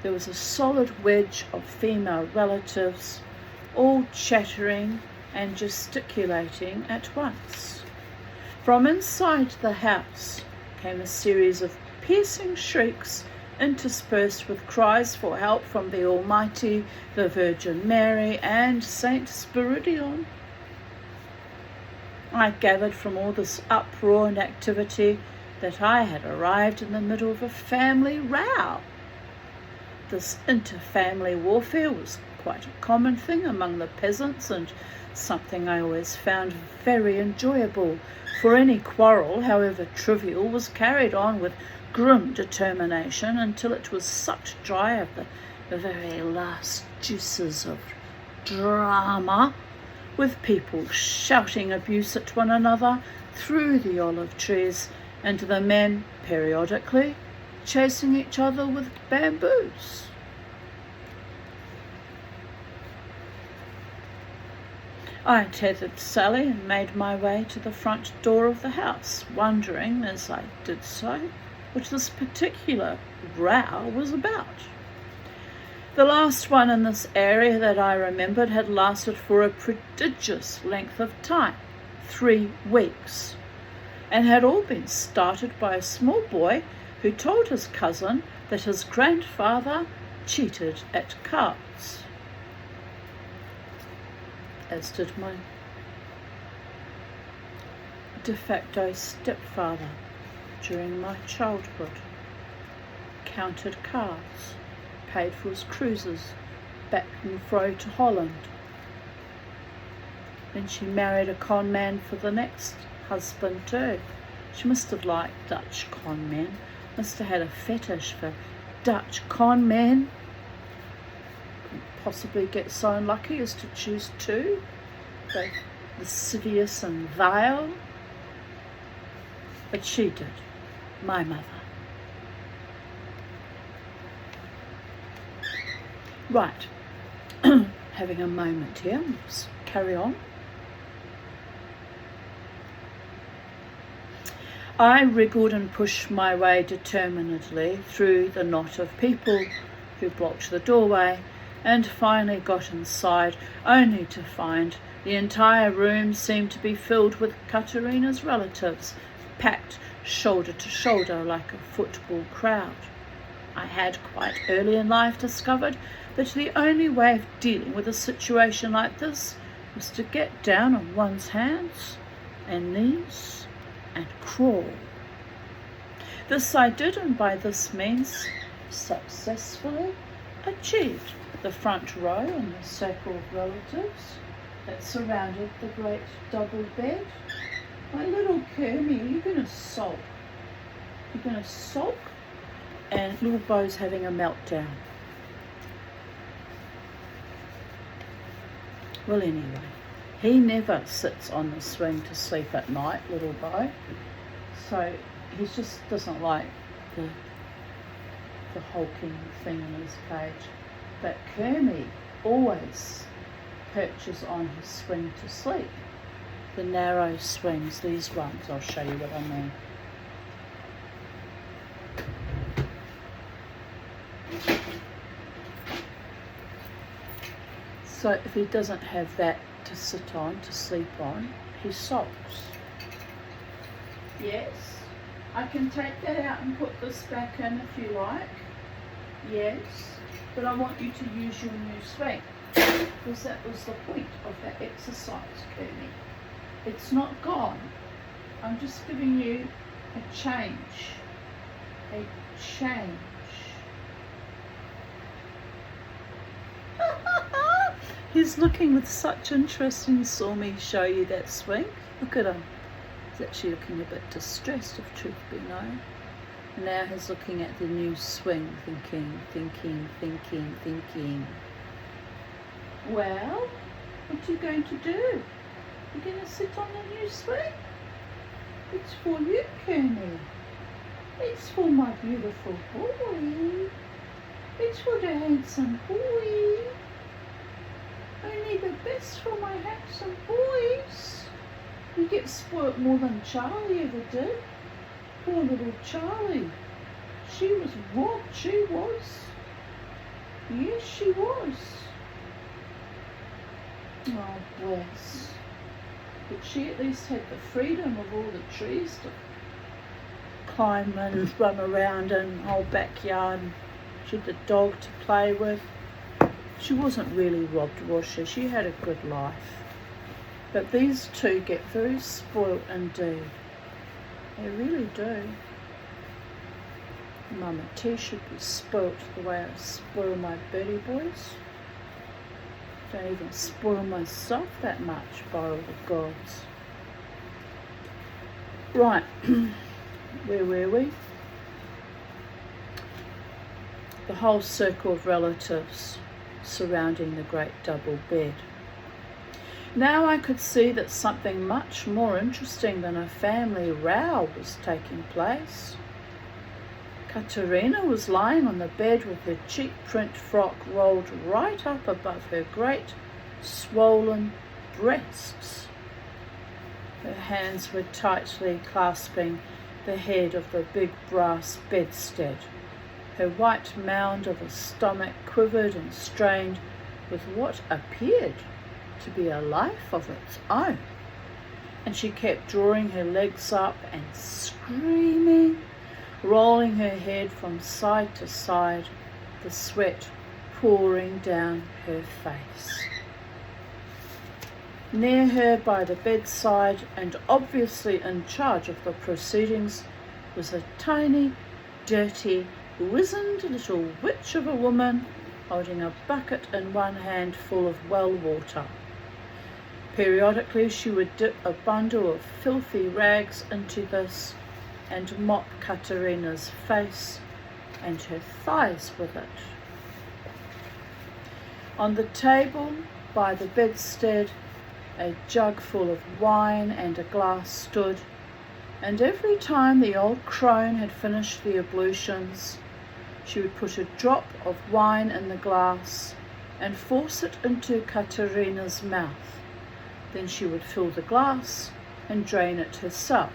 there was a solid wedge of female relatives all chattering and gesticulating at once. From inside the house came a series of piercing shrieks interspersed with cries for help from the Almighty, the Virgin Mary, and Saint Spiridion. I gathered from all this uproar and activity that I had arrived in the middle of a family row. This inter-family warfare was quite a common thing among the peasants, and something I always found very enjoyable, for any quarrel, however trivial, was carried on with grim determination until it was sucked dry of the very last juices of drama, with people shouting abuse at one another through the olive trees, and the men periodically chasing each other with bamboos. I tethered Sally and made my way to the front door of the house, wondering as I did so what this particular row was about. The last one in this area that I remembered had lasted for a prodigious length of time, 3 weeks, and had all been started by a small boy who told his cousin that his grandfather cheated at cards, as did my de facto stepfather during my childhood. Counted cards, paid for his cruises back and fro to Holland. Then she married a con man for the next husband too. She must have liked Dutch con men, must have had a fetish for Dutch con men. Couldn't possibly get so unlucky as to choose 2, both lascivious and vile. But she did, my mother. Right, having a moment here, let's carry on. I wriggled and pushed my way determinedly through the knot of people who blocked the doorway, and finally got inside, only to find the entire room seemed to be filled with Katerina's relatives, packed shoulder to shoulder like a football crowd. I had quite early in life discovered that the only way of dealing with a situation like this was to get down on one's hands and knees and crawl. This I did, and by this means successfully achieved the front row in the circle of relatives that surrounded the great double bed. My little Kermie, you're going to sulk. You're going to sulk? And little Beau's having a meltdown. Well, anyway, he never sits on the swing to sleep at night, little Beau. So he just doesn't like the hulking thing in his cage. But Kermie always perches on his swing to sleep. The narrow swings, these ones, I'll show you what I mean. So if he doesn't have that to sit on, to sleep on, he sulks. Yes, I can take that out and put this back in if you like. Yes, but I want you to use your new swing, because that was the point of that exercise, Kermie. It's not gone. I'm just giving you a change. A change. He's looking with such interest, and he saw me show you that swing. Look at him. He's actually looking a bit distressed, if truth be known. And now he's looking at the new swing, thinking. Well, what are you going to do? You're going to sit on the new swing? It's for you, Kermie. It's for my beautiful boy. It's for the handsome boy. Only the best for my handsome boys. You get spoilt more than Charlie ever did. Poor little Charlie. She was robbed, she was. Yes, she was. Oh, bless. But she at least had the freedom of all the trees to climb and run around in the whole backyard. She had the dog to play with. She wasn't really robbed, was she? She had a good life. But these two get very spoilt indeed. They really do. Mama T should be spoilt the way I spoil my birdie boys. Don't even spoil myself that much, by all the gods. Right, where were we? The whole circle of relatives surrounding the great double bed. Now I could see that something much more interesting than a family row was taking place. Katerina was lying on the bed with her cheap print frock rolled right up above her great, swollen breasts. Her hands were tightly clasping the head of the big brass bedstead. Her white mound of a stomach quivered and strained with what appeared to be a life of its own, and she kept drawing her legs up and screaming, rolling her head from side to side, the sweat pouring down her face. Near her by the bedside, and obviously in charge of the proceedings, was a tiny, dirty, wizened little witch of a woman holding a bucket in one hand full of well water. Periodically she would dip a bundle of filthy rags into this and mop Katerina's face and her thighs with it. On the table by the bedstead a jug full of wine and a glass stood, and every time the old crone had finished the ablutions, she would put a drop of wine in the glass and force it into Katerina's mouth. Then she would fill the glass and drain it herself,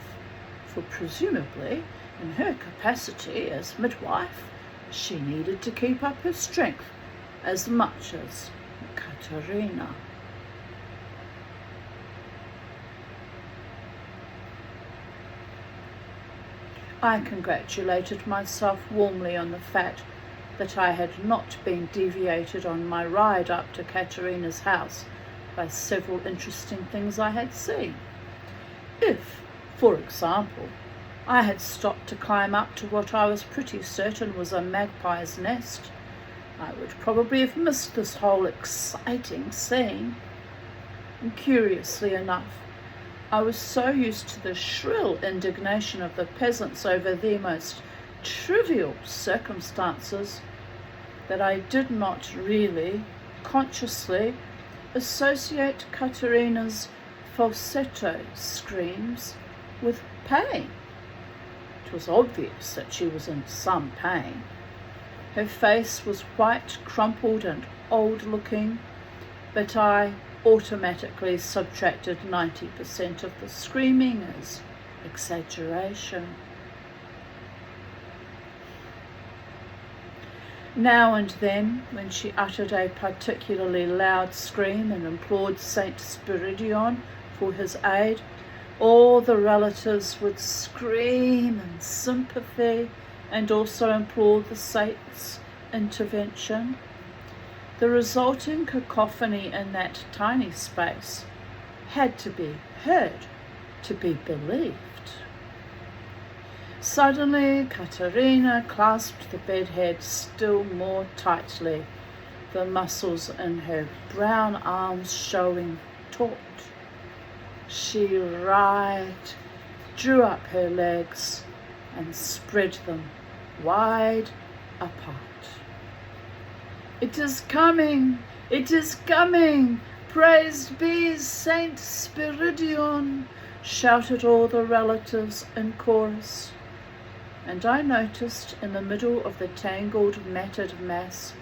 for presumably, in her capacity as midwife, she needed to keep up her strength as much as Katerina. I congratulated myself warmly on the fact that I had not been deviated on my ride up to Katerina's house by several interesting things I had seen. If, for example, I had stopped to climb up to what I was pretty certain was a magpie's nest, I would probably have missed this whole exciting scene. And curiously enough, I was so used to the shrill indignation of the peasants over their most trivial circumstances that I did not really, consciously, associate Katerina's falsetto screams with pain. It was obvious that she was in some pain. Her face was white, crumpled and old-looking, but I automatically subtracted 90% of the screaming as exaggeration. Now and then, when she uttered a particularly loud scream and implored Saint Spiridion for his aid, all the relatives would scream in sympathy and also implore the saint's intervention. The resulting cacophony in that tiny space had to be heard to be believed. Suddenly, Katerina clasped the bedhead still more tightly, the muscles in her brown arms showing taut. She writhed, drew up her legs, and spread them wide apart. "It is coming! It is coming! Praised be Saint Spiridion!" shouted all the relatives in chorus. And I noticed in the middle of the tangled, matted mass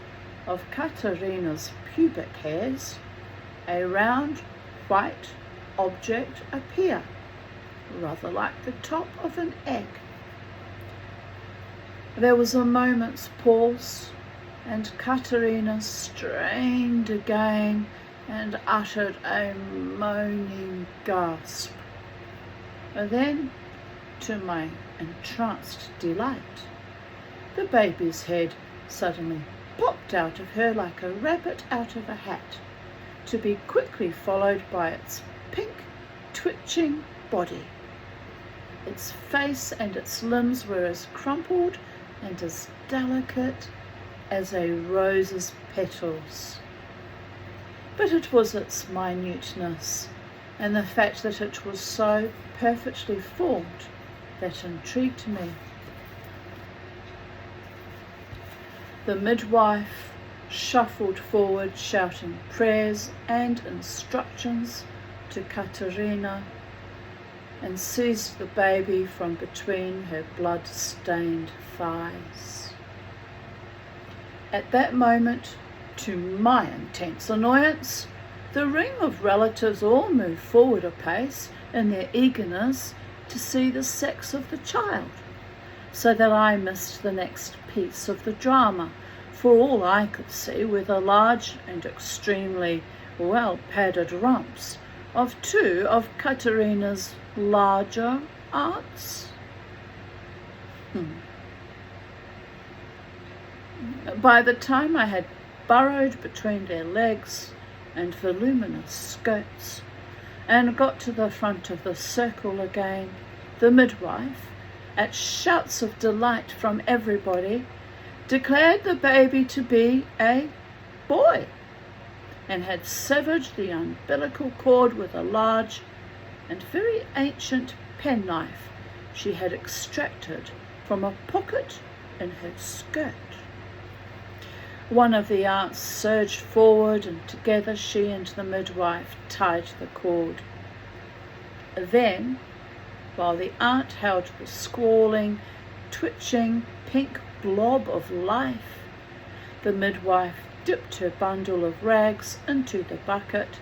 of Katerina's pubic hairs a round, white object appear, rather like the top of an egg. There was a moment's pause, and Katerina strained again and uttered a moaning gasp. And then, to my entranced delight, the baby's head suddenly popped out of her like a rabbit out of a hat, to be quickly followed by its pink, twitching body. Its face and its limbs were as crumpled and as delicate as a rose's petals. But it was its minuteness and the fact that it was so perfectly formed that intrigued me. The midwife shuffled forward, shouting prayers and instructions to Katerina, and seized the baby from between her blood-stained thighs. At that moment, to my intense annoyance, the ring of relatives all moved forward a pace in their eagerness to see the sex of the child, so that I missed the next piece of the drama, for all I could see were the large and extremely well-padded rumps of two of Katerina's larger aunts. By the time I had burrowed between their legs and voluminous skirts and got to the front of the circle again, the midwife, at shouts of delight from everybody, declared the baby to be a boy, and had severed the umbilical cord with a large and very ancient penknife she had extracted from a pocket in her skirt. One of the aunts surged forward, and together she and the midwife tied the cord. Then, while the aunt held the squalling, twitching, pink blob of life, the midwife dipped her bundle of rags into the bucket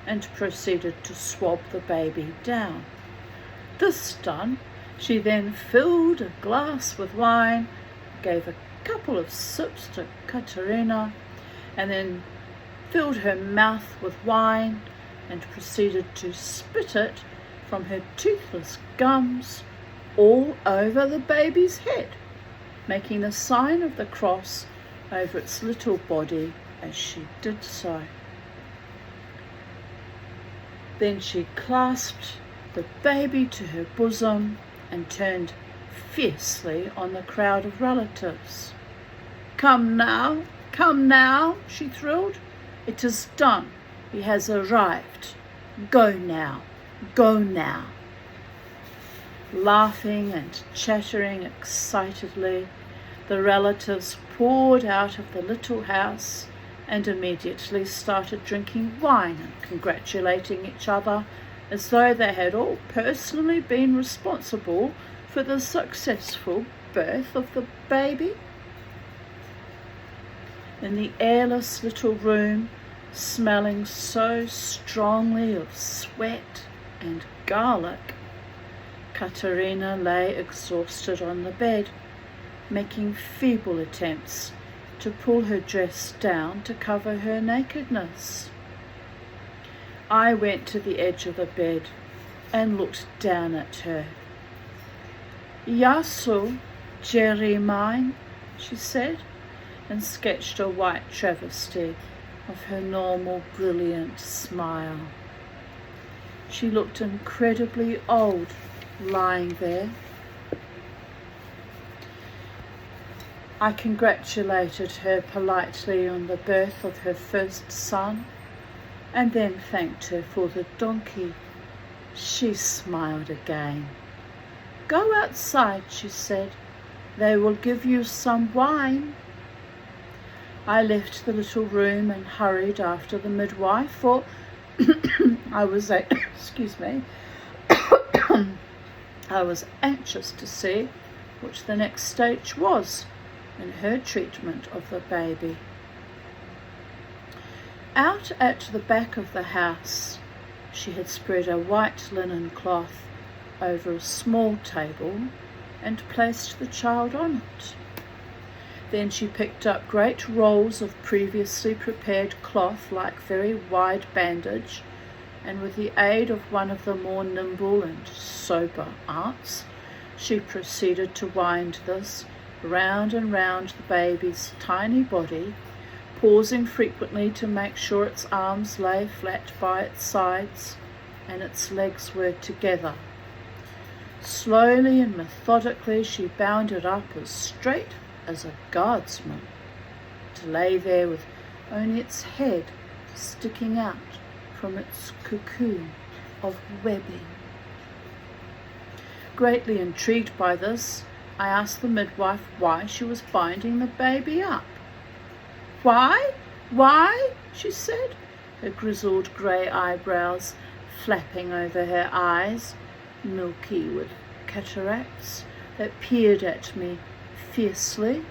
and proceeded to swab the baby down. This done, she then filled a glass with wine, gave a couple of sips to Katerina, and then filled her mouth with wine and proceeded to spit it from her toothless gums all over the baby's head, making the sign of the cross over its little body as she did so. Then she clasped the baby to her bosom and turned fiercely on the crowd of relatives. Come now, she thrilled. It is done. He has arrived. Go now, go now. Laughing and chattering excitedly, the relatives poured out of the little house and immediately started drinking wine and congratulating each other as though they had all personally been responsible for the successful birth of the baby. In the airless little room, smelling so strongly of sweat and garlic, Katerina lay exhausted on the bed, making feeble attempts to pull her dress down to cover her nakedness. I went to the edge of the bed and looked down at her. Yasu, Jerry mine, she said, and sketched a white travesty of her normal brilliant smile. She looked incredibly old lying there. I congratulated her politely on the birth of her first son, and then thanked her for the donkey. She smiled again. Go outside, she said. They will give you some wine. I left the little room and hurried after the midwife, for I was I was anxious to see which the next stage was in her treatment of the baby. Out at the back of the house, she had spread a white linen cloth over a small table and placed the child on it. Then she picked up great rolls of previously prepared cloth, like very wide bandage, and with the aid of one of the more nimble and sober arts, she proceeded to wind this round and round the baby's tiny body, pausing frequently to make sure its arms lay flat by its sides and its legs were together. Slowly and methodically she bound it up as straight as a guardsman, to lay there with only its head sticking out from its cocoon of webbing. Greatly intrigued by this, I asked the midwife why she was binding the baby up. Why? Why? She said, her grizzled grey eyebrows flapping over her eyes, milky with cataracts, that peered at me fiercely.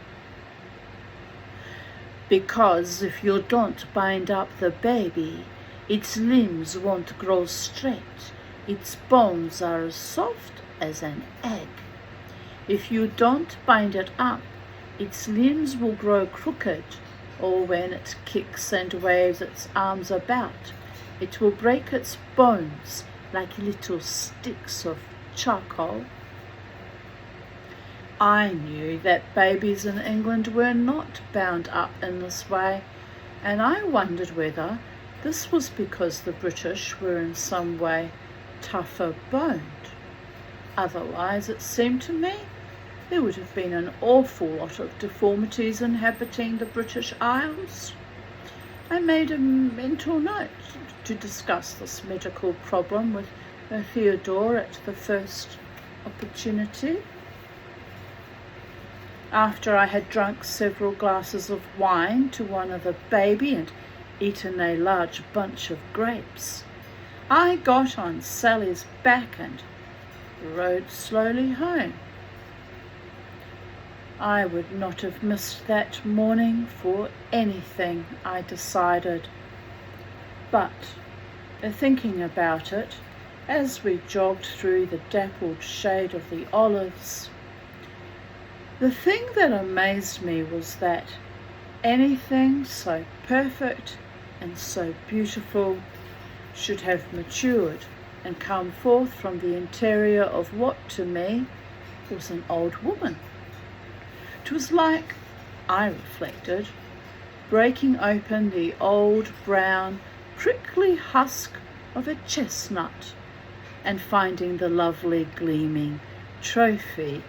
Because if you don't bind up the baby, its limbs won't grow straight. Its bones are as soft as an egg. If you don't bind it up, its limbs will grow crooked, or when it kicks and waves its arms about, it will break its bones like little sticks of charcoal. I knew that babies in England were not bound up in this way, and I wondered whether this was because the British were in some way tougher boned. Otherwise, it seemed to me, there would have been an awful lot of deformities inhabiting the British Isles. I made a mental note to discuss this medical problem with Theodore at the first opportunity. After I had drunk several glasses of wine to one of the baby and eaten a large bunch of grapes, I got on Sally's back and rode slowly home. I would not have missed that morning for anything, I decided. But, thinking about it, as we jogged through the dappled shade of the olives, the thing that amazed me was that anything so perfect and so beautiful should have matured and come forth from the interior of what to me was an old woman. It was like, I reflected, breaking open the old brown prickly husk of a chestnut and finding the lovely gleaming trophy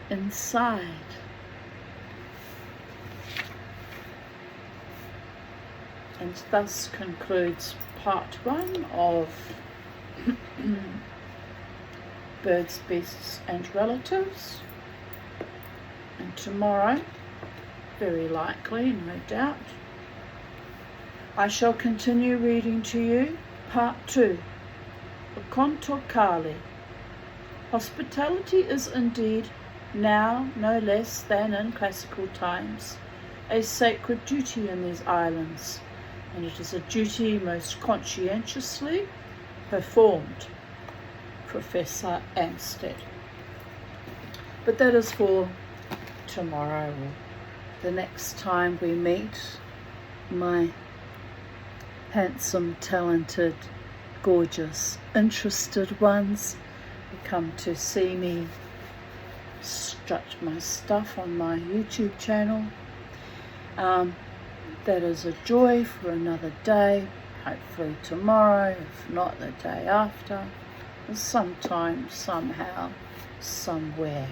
inside. And thus concludes part 1 of Birds, Beasts and Relatives. And tomorrow, very likely, no doubt, I shall continue reading to you part 2, the Conto Kali. Hospitality is indeed now, no less than in classical times, a sacred duty in these islands, and it is a duty most conscientiously performed. Professor Amstead. But that is for tomorrow, or the next time we meet, my handsome, talented, gorgeous, interested ones who come to see me strut my stuff on my YouTube channel. That is a joy for another day, hopefully tomorrow, if not the day after, sometime, somehow, somewhere.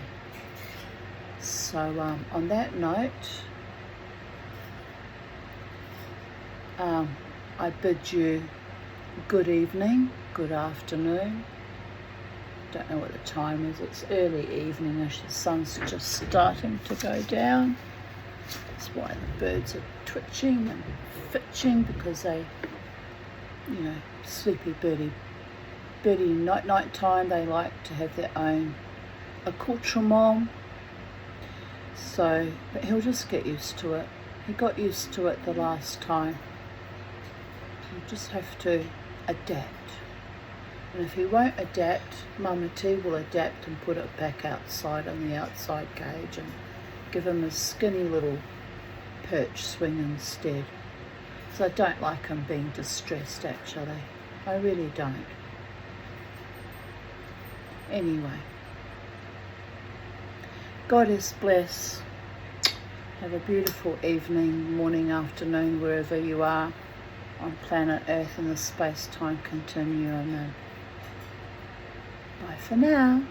So on that note, I bid you good evening, good afternoon. Don't know what the time is, it's early evening-ish, the sun's just starting to go down. That's why the birds are twitching and fitching, because they, sleepy birdie night time, they like to have their own accoutrement. So, but he'll just get used to it. He got used to it the last time. You just have to adapt. And if he won't adapt, Mama T will adapt and put it back outside in the outside cage, and give him a skinny little perch swing instead. So I don't like him being distressed, actually. I really don't. Anyway, God is bless. Have a beautiful evening, morning, afternoon, wherever you are on planet Earth in the space-time continuum. Bye for now.